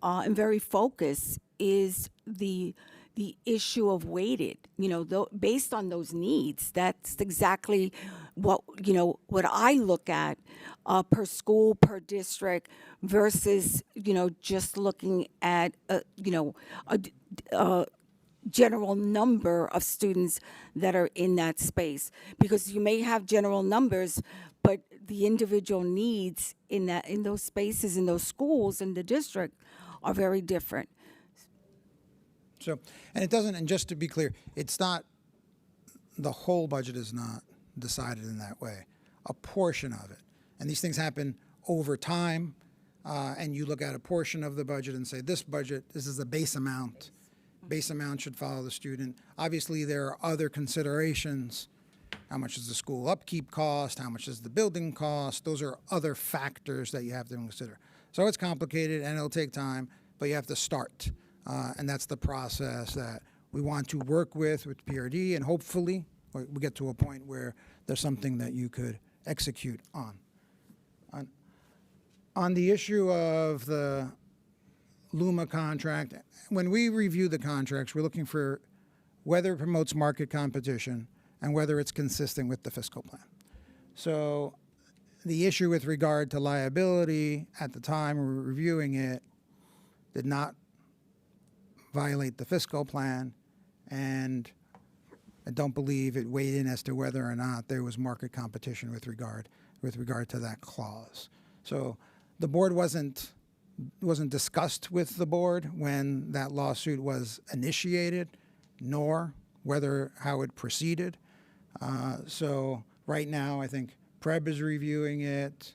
and very focused is the the issue of weighted, based on those needs. That's exactly what I look at per school, per district versus, just looking at, a general number of students that are in that space, because you may have general numbers, but the individual needs in those spaces, in those schools, in the district are very different. So, and it doesn't, and just to be clear, it's not, the whole budget is not decided in that way. A portion of it. And these things happen over time, and you look at a portion of the budget and say, this is the base amount. Base amount should follow the student. Obviously, there are other considerations. How much is the school upkeep cost? How much is the building cost? Those are other factors that you have to consider. So it's complicated and it'll take time, but you have to start. And that's the process that we want to work with PRD, and hopefully we get to a point where there's something that you could execute on. On the issue of the Luma contract, when we review the contracts, we're looking for whether it promotes market competition and whether it's consistent with the fiscal plan. So the issue with regard to liability at the time we were reviewing it did not violate the fiscal plan, and I don't believe it weighed in as to whether or not there was market competition with regard to that clause. So the board wasn't discussed with the board when that lawsuit was initiated, nor how it proceeded. So right now, I think PREB is reviewing it.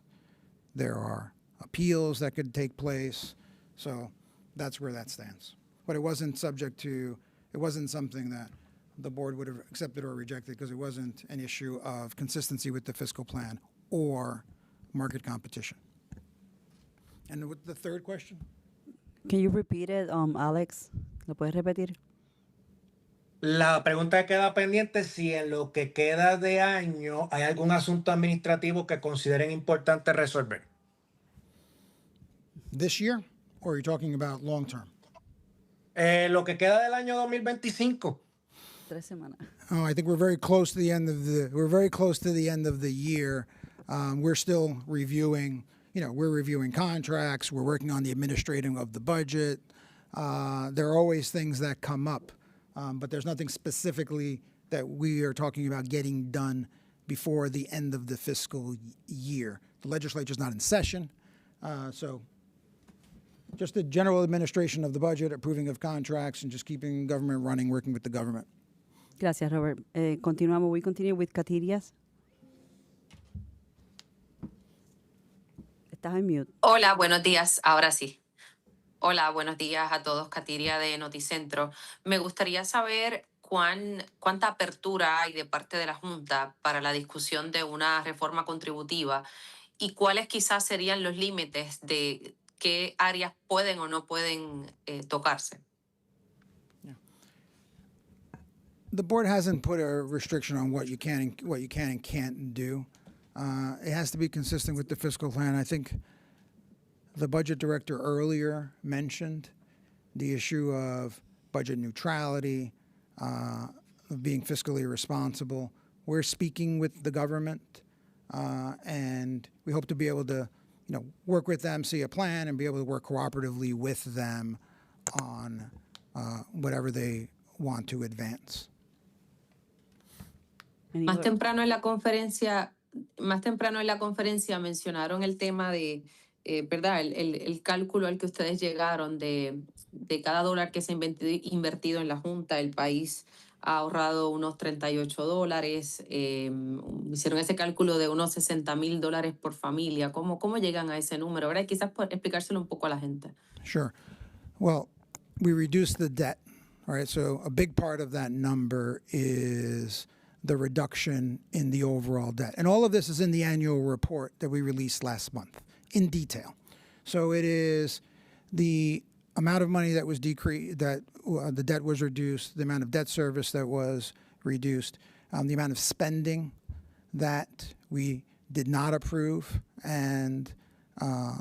There are appeals that could take place. So that's where that stands. But it wasn't something that the board would have accepted or rejected, because it wasn't an issue of consistency with the fiscal plan or market competition. And with the third question? Can you repeat it, Alex? ¿Lo puedes repetir? La pregunta que queda pendiente es si en lo que queda de año hay algún asunto administrativo que consideren importante resolver. This year, or are you talking about long term? Lo que queda del año 2025. 3 semanas. Oh, I think we're very close to the end of the year. We're still reviewing. We're reviewing contracts. We're working on the administrating of the budget. There are always things that come up, but there's nothing specifically that we are talking about getting done before the end of the fiscal year. The legislature's not in session, so just the general administration of the budget, approving of contracts, and just keeping government running, working with the government. Gracias, Robert. Continuamos. We continue with Catirias. Estás en mute. Hola, buenos días. Ahora sí. Hola, buenos días a todos. Katiria de Noticentro. Me gustaría saber cuánta apertura hay de parte de la Junta para la discusión de una reforma contributiva y cuáles quizás serían los límites de qué áreas pueden o no pueden tocarse. The board hasn't put a restriction on what you can and can't do. It has to be consistent with the fiscal plan. I think the budget director earlier mentioned the issue of budget neutrality, of being fiscally responsible. We're speaking with the government, and we hope to be able to, work with them, see a plan, and be able to work cooperatively with them on whatever they want to advance. Más temprano en la conferencia mencionaron el tema de, ¿verdad? El cálculo al que ustedes llegaron de cada dólar que se ha invertido en la Junta, el país ha ahorrado unos $38. Hicieron ese cálculo de unos $60,000 por familia. ¿Cómo llegan a ese número? ¿Verdad? Quizás por explicárselo un poco a la gente. Sure. Well, we reduced the debt, all right? So a big part of that number is the reduction in the overall debt. And all of this is in the annual report that we released last month in detail. So it is the amount of money that was decreased, that the debt was reduced, the amount of debt service that was reduced, the amount of spending that we did not approve and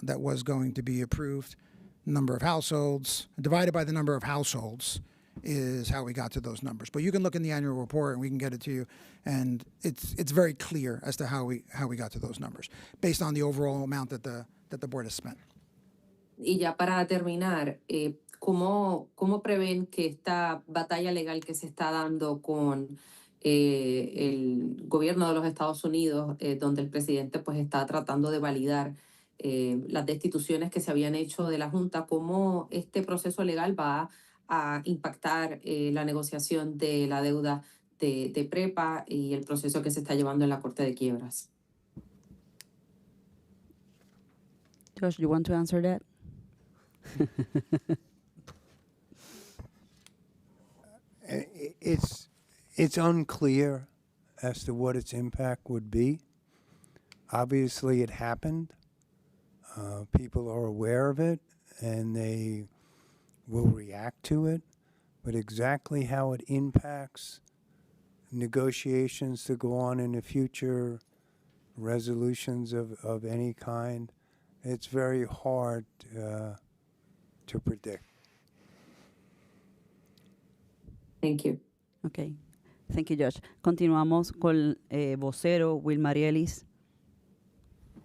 that was going to be approved, number of households, divided by the number of households, is how we got to those numbers. But you can look in the annual report and we can get it to you, and it's very clear as to how we got to those numbers based on the overall amount that the board has spent. Y ya para terminar, ¿cómo prevén que esta batalla legal que se está dando con el gobierno de los Estados Unidos, donde el presidente pues está tratando de validar las destituciones que se habían hecho de la Junta, cómo este proceso legal va a impactar la negociación de la deuda de prepa y el proceso que se está llevando en la Corte de Quiebras? Josh, you want to answer that? It's unclear as to what its impact would be. Obviously, it happened. People are aware of it, and they will react to it. But exactly how it impacts negotiations to go on in the future, resolutions of any kind, it's very hard to predict. Thank you. Okay. Thank you, Josh. Continuamos con vocero Wilmarielis.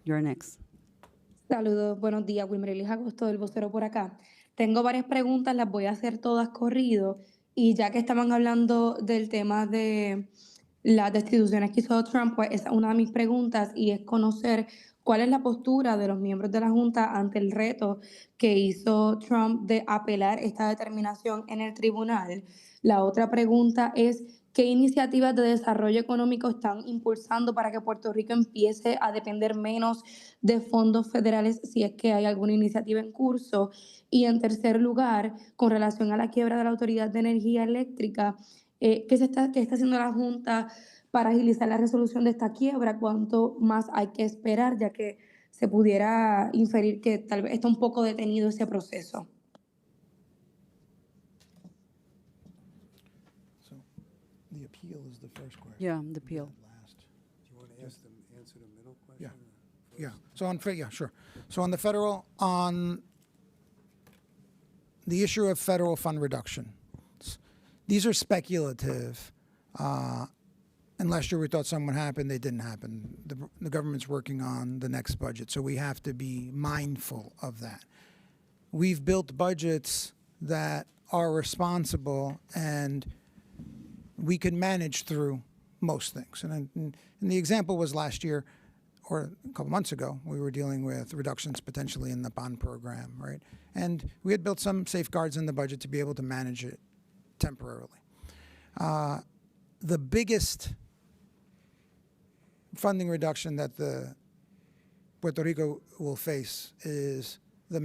You're next. Saludos, buenos días, Wilmarelis Agosto del Vocero por acá. Tengo varias preguntas, las voy a hacer todas corrido, y ya que estaban hablando del tema de las destituciones que hizo Trump, pues esa es una de mis preguntas, y es conocer cuál es la postura de los miembros de la Junta ante el reto que hizo Trump de apelar esta determinación en el tribunal. La otra pregunta es: ¿qué iniciativas de desarrollo económico están impulsando para que Puerto Rico empiece a depender menos de fondos federales, si es que hay alguna iniciativa en curso? Y en tercer lugar, con relación a la quiebra de la Autoridad de Energía Eléctrica, ¿qué está haciendo la Junta para agilizar la resolución de esta quiebra? ¿Cuánto más hay que esperar, ya que se pudiera inferir que tal vez está un poco detenido ese proceso? The appeal is the first question. Yeah, the appeal. Last. Do you want to answer the middle question? Yeah. Yeah. Sure. So on the federal, on the issue of federal fund reduction, these are speculative. And last year we thought something would happen. They didn't happen. The government's working on the next budget, so we have to be mindful of that. We've built budgets that are responsible, and we can manage through most things. And the example was last year, or a couple months ago, we were dealing with reductions potentially in the bond program, right? And we had built some safeguards in the budget to be able to manage it temporarily. The biggest funding reduction that Puerto Rico will face is the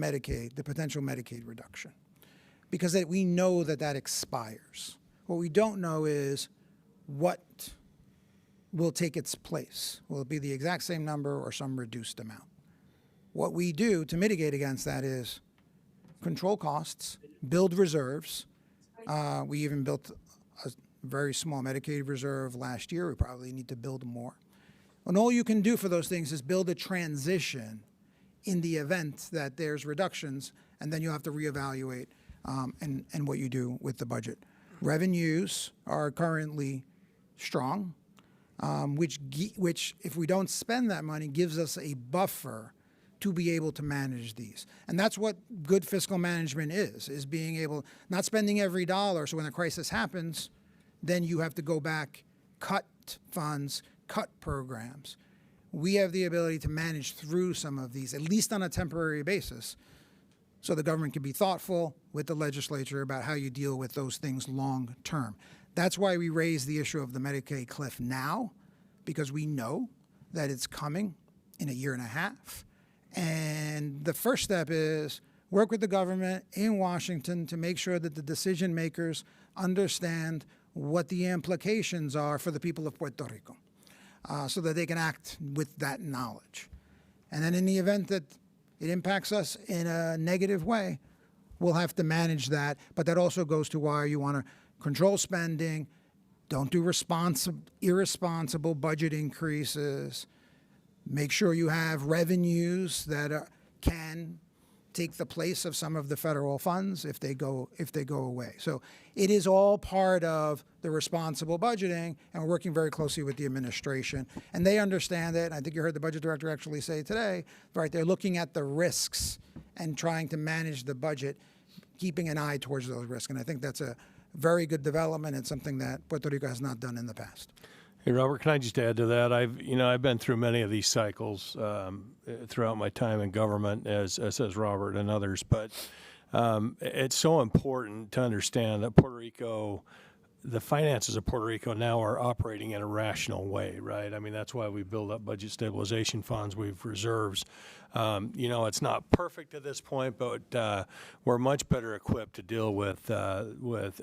potential Medicaid reduction, because we know that expires. What we don't know is what will take its place. Will it be the exact same number or some reduced amount? What we do to mitigate against that is control costs, build reserves. We even built a very small Medicaid reserve last year. We probably need to build more. And all you can do for those things is build a transition in the event that there's reductions, and then you'll have to reevaluate and what you do with the budget. Revenues are currently strong, which if we don't spend that money, gives us a buffer to be able to manage these. And that's what good fiscal management is being able, not spending every dollar, so when a crisis happens, then you have to go back, cut funds, cut programs. We have the ability to manage through some of these, at least on a temporary basis, so the government can be thoughtful with the legislature about how you deal with those things long term. That's why we raise the issue of the Medicaid cliff now, because we know that it's coming in a year and a half. And the first step is work with the government in Washington to make sure that the decision makers understand what the implications are for the people of Puerto Rico, so that they can act with that knowledge. And then in the event that it impacts us in a negative way, we'll have to manage that. But that also goes to why you want to control spending, don't do irresponsible budget increases, make sure you have revenues that can take the place of some of the federal funds if they go away. So it is all part of the responsible budgeting, and we're working very closely with the administration, and they understand it. I think you heard the budget director actually say today, right? They're looking at the risks and trying to manage the budget, keeping an eye towards those risks, and I think that's a very good development and something that Puerto Rico has not done in the past. Hey, Robert, can I just add to that? I've been through many of these cycles throughout my time in government, as has Robert and others. But it's so important to understand that Puerto Rico, the finances of Puerto Rico now are operating in a rational way, right? I mean, that's why we build up budget stabilization funds. We've reserves. It's not perfect at this point, but we're much better equipped to deal with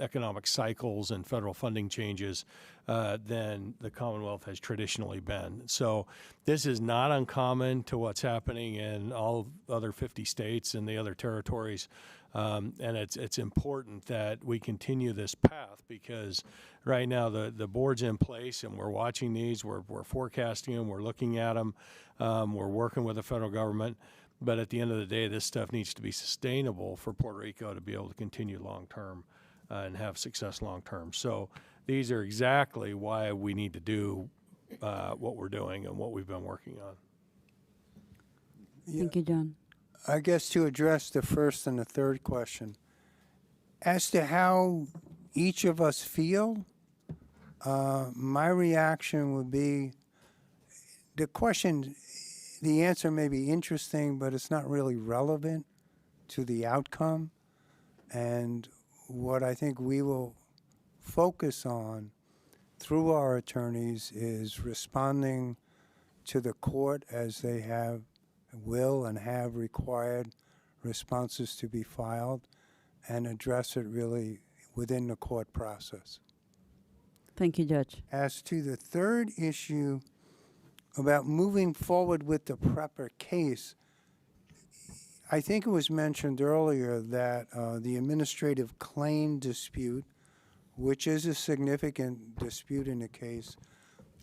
economic cycles and federal funding changes than the Commonwealth has traditionally been. So this is not uncommon to what's happening in all other 50 states and the other territories. And it's important that we continue this path, because right now the board's in place and we're watching these, we're forecasting them, we're looking at them, we're working with the federal government. But at the end of the day, this stuff needs to be sustainable for Puerto Rico to be able to continue long term and have success long term. So these are exactly why we need to do what we're doing and what we've been working on. Thank you, John. I guess to address the first and the third question, as to how each of us feel, my reaction would be, the answer may be interesting, but it's not really relevant to the outcome. And what I think we will focus on through our attorneys is responding to the court as they will and have required responses to be filed, and address it really within the court process. Thank you, Judge. As to the third issue about moving forward with the Prepper case, I think it was mentioned earlier that the administrative claim dispute, which is a significant dispute in the case,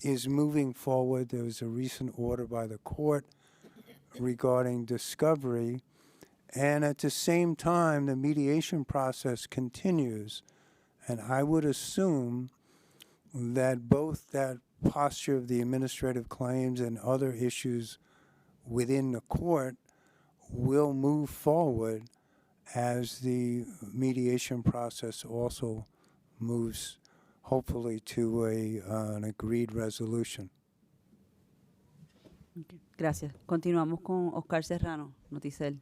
is moving forward. There was a recent order by the court regarding discovery, and at the same time, the mediation process continues. And I would assume that both that posture of the administrative claims and other issues within the court will move forward as the mediation process also moves, hopefully, to an agreed resolution. Okay. Gracias. Continuamos con Oscar Serrano, Noticel.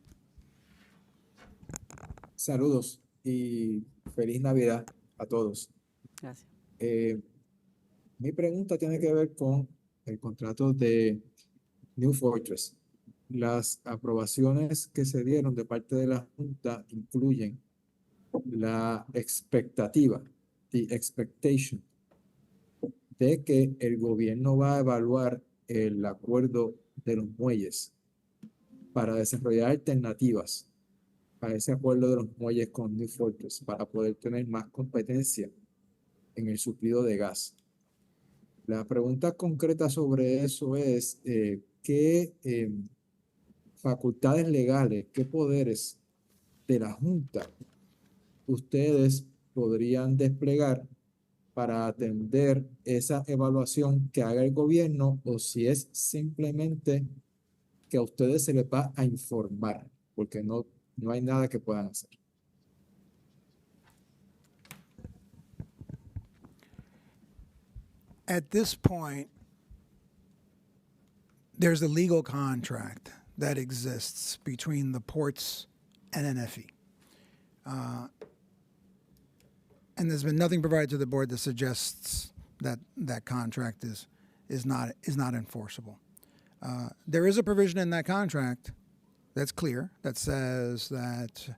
Saludos y feliz Navidad a todos. Gracias. Mi pregunta tiene que ver con el contrato de New Fortress. Las aprobaciones que se dieron de parte de la Junta incluyen la expectativa, the expectation, de que el gobierno va a evaluar el acuerdo de los muelles para desarrollar alternativas a ese acuerdo de los muelles con New Fortress para poder tener más competencia en el suplido de gas. La pregunta concreta sobre eso es ¿qué facultades legales, qué poderes de la Junta ustedes podrían desplegar para atender esa evaluación que haga el gobierno, o si es simplemente que a ustedes se les va a informar, porque no hay nada que puedan hacer? At this point, there's a legal contract that exists between the ports and NFE. And there's been nothing provided to the board that suggests that that contract is not enforceable. There is a provision in that contract that's clear that says that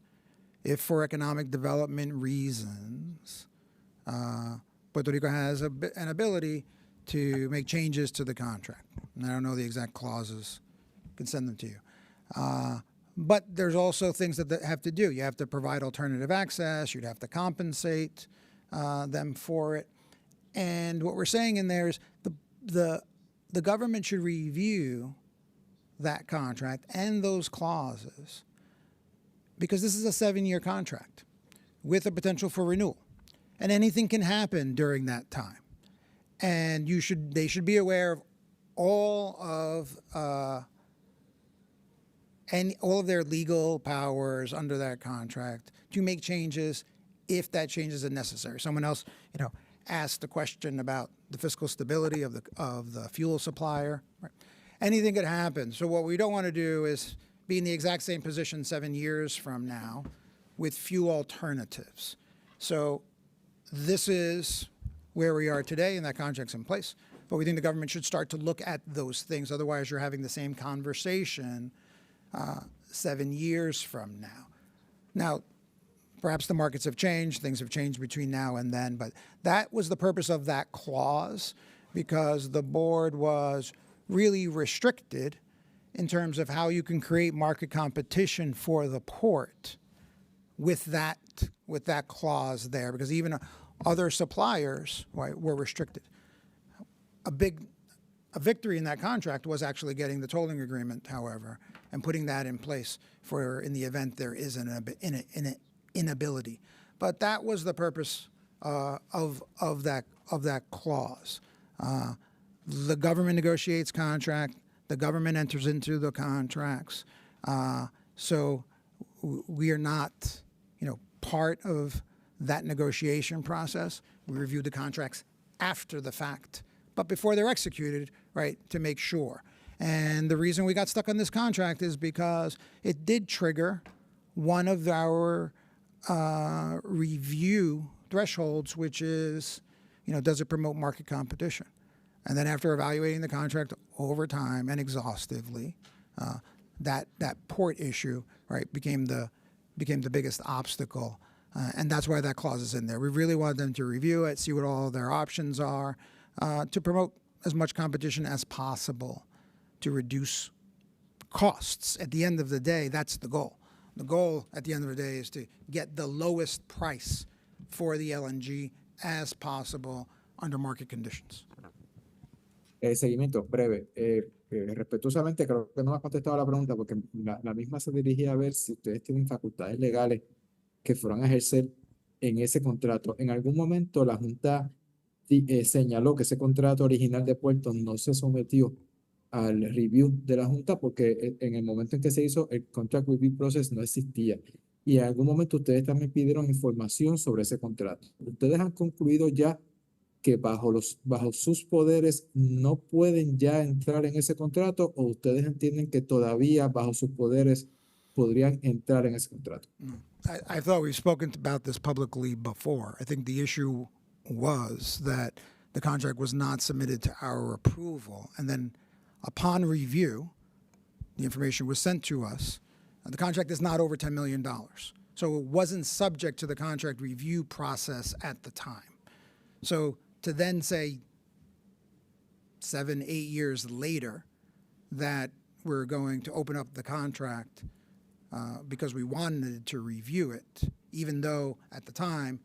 if for economic development reasons, Puerto Rico has an ability to make changes to the contract. And I don't know the exact clauses. I can send them to you. But there's also things that they have to do. You have to provide alternative access. You'd have to compensate them for it. And what we're saying in there is the government should review that contract and those clauses because this is a 7-year contract with a potential for renewal, and anything can happen during that time. And they should be aware of all of their legal powers under that contract to make changes if that changes are necessary. Someone else, asked a question about the fiscal stability of the fuel supplier. Right? Anything could happen. So what we don't want to do is be in the exact same position 7 years from now with few alternatives. So this is where we are today, and that contract's in place. But we think the government should start to look at those things. Otherwise, you're having the same conversation 7 years from now. Now, perhaps the markets have changed. Things have changed between now and then. But that was the purpose of that clause, because the board was really restricted in terms of how you can create market competition for the port with that clause there, because even other suppliers, right, were restricted. A victory in that contract was actually getting the tolling agreement, however, and putting that in place for in the event there is an inability. But that was the purpose of that clause. The government negotiates contract. The government enters into the contracts. So we are not, part of that negotiation process. We review the contracts after the fact, but before they're executed, right, to make sure. And the reason we got stuck on this contract is because it did trigger one of our review thresholds, which is, does it promote market competition? And then after evaluating the contract over time and exhaustively, that port issue, right, became the biggest obstacle. And that's why that clause is in there. We really wanted them to review it, see what all their options are, to promote as much competition as possible, to reduce costs. At the end of the day, that's the goal. The goal at the end of the day is to get the lowest price for the LNG as possible under market conditions. Seguimiento breve. Respetuosamente, creo que no me has contestado la pregunta porque la misma se dirigía a ver si ustedes tienen facultades legales que fueran a ejercer en ese contrato. En algún momento la Junta señaló que ese contrato original de puertos no se sometió al review de la Junta porque en el momento en que se hizo el contract review process no existía. Y en algún momento ustedes también pidieron información sobre ese contrato. ¿Ustedes han concluido ya que bajo sus poderes no pueden ya entrar en ese contrato, o ustedes entienden que todavía bajo sus poderes podrían entrar en ese contrato? I thought we've spoken about this publicly before. I think the issue was that the contract was not submitted to our approval, and then upon review, the information was sent to us. The contract is not over $10 million, so it wasn't subject to the contract review process at the time. So to then say 7, 8 years later that we're going to open up the contract because we wanted to review it, even though at the time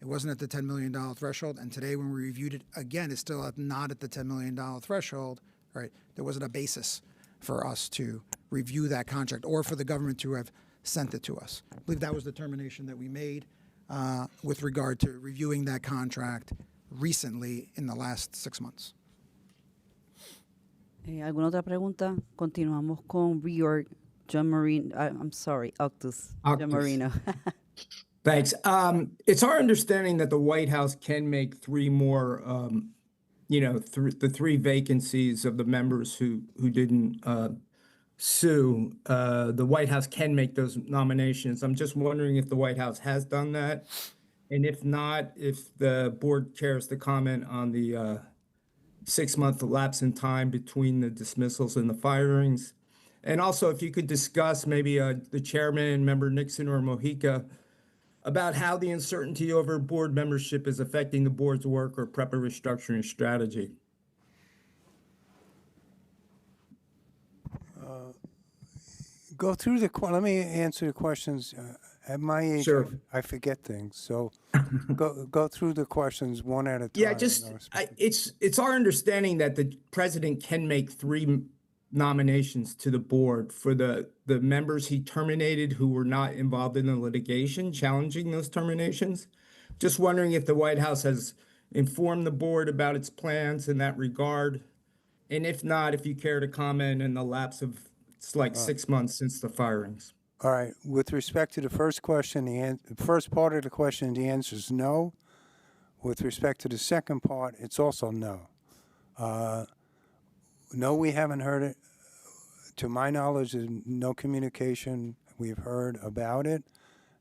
it wasn't at the $10 million threshold, and today when we reviewed it again, it's still not at the $10 million threshold, right? There wasn't a basis for us to review that contract or for the government to have sent it to us. I believe that was the determination that we made with regard to reviewing that contract recently in the last 6 months. ¿Alguna otra pregunta? Continuamos con reorg. John Marino, I'm sorry, Octus. John Marino. Thanks. It's our understanding that the White House can make 3 more, the 3 vacancies of the members who didn't sue. The White House can make those nominations. I'm just wondering if the White House has done that. And if not, if the board cares to comment on the 6-month lapse in time between the dismissals and the firings. And also, if you could discuss maybe the chairman, member Nixon or Mojica, about how the uncertainty over board membership is affecting the board's work or PREPA restructuring strategy. Go through let me answer the questions. At my age, Sure. I forget things. So go through the questions one at a time. Yeah, it's our understanding that the president can make 3 nominations to the board for the members he terminated who were not involved in the litigation challenging those terminations. Just wondering if the White House has informed the board about its plans in that regard. And if not, if you care to comment in the lapse of, it's like 6 months since the firings. All right, with respect to the first question, the first part of the question, the answer is no. With respect to the second part, it's also no. No, we haven't heard it. To my knowledge, there's no communication we've heard about it.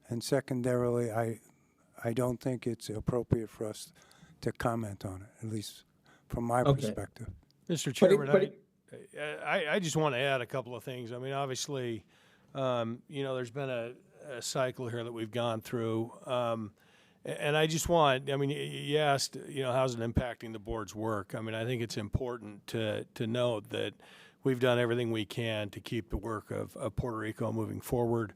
And secondarily, I don't think it's appropriate for us to comment on it, at least from my perspective. Mr. Chairman, I just want to add a couple of things. I mean, obviously, there's been a cycle here that we've gone through. And I just want, I mean, you asked, how's it impacting the board's work? I mean, I think it's important to note that we've done everything we can to keep the work of Puerto Rico moving forward.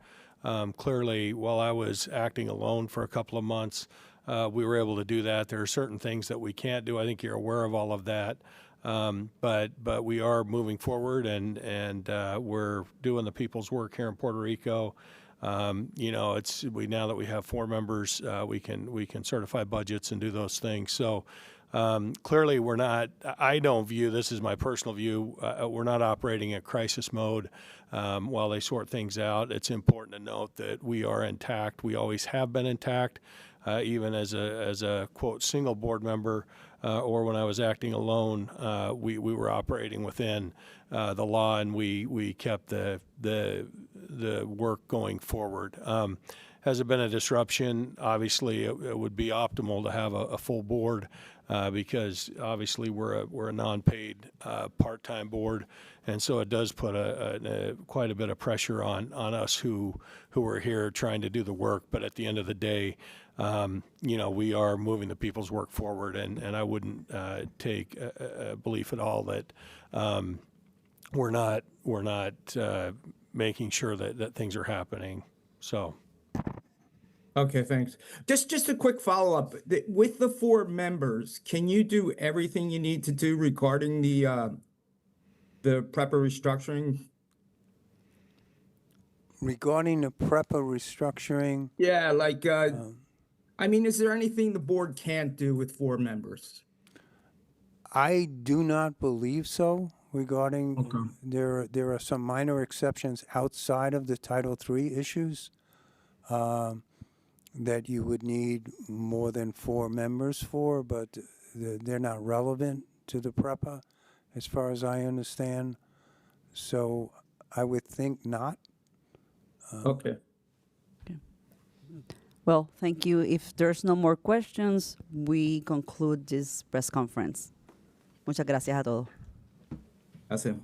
Clearly, while I was acting alone for a couple of months, we were able to do that. There are certain things that we can't do. I think you're aware of all of that. But we are moving forward, and we're doing the people's work here in Puerto Rico. Now that we have 4 members, we can certify budgets and do those things. So clearly, I don't view, this is my personal view, we're not operating in crisis mode while they sort things out. It's important to note that we are intact. We always have been intact, even as a quote single board member. Or when I was acting alone, we were operating within the law, and we kept the work going forward. Has it been a disruption? Obviously, it would be optimal to have a full board because obviously we're a non-paid part-time board, and so it does put quite a bit of pressure on us who are here trying to do the work. But at the end of the day, we are moving the people's work forward, and I wouldn't take a belief at all that we're not making sure that things are happening. So. Okay, thanks. Just a quick follow-up. With the 4 members, can you do everything you need to do regarding the PREPA restructuring? Regarding the PREPA restructuring? Yeah, is there anything the board can't do with 4 members? I do not believe so. Regarding, there are some minor exceptions outside of the Title III issues that you would need more than 4 members for, but they're not relevant to the PREPA, as far as I understand. So I would think not. Okay. Well, thank you. If there's no more questions, we conclude this press conference. Muchas gracias a todos. Gracias.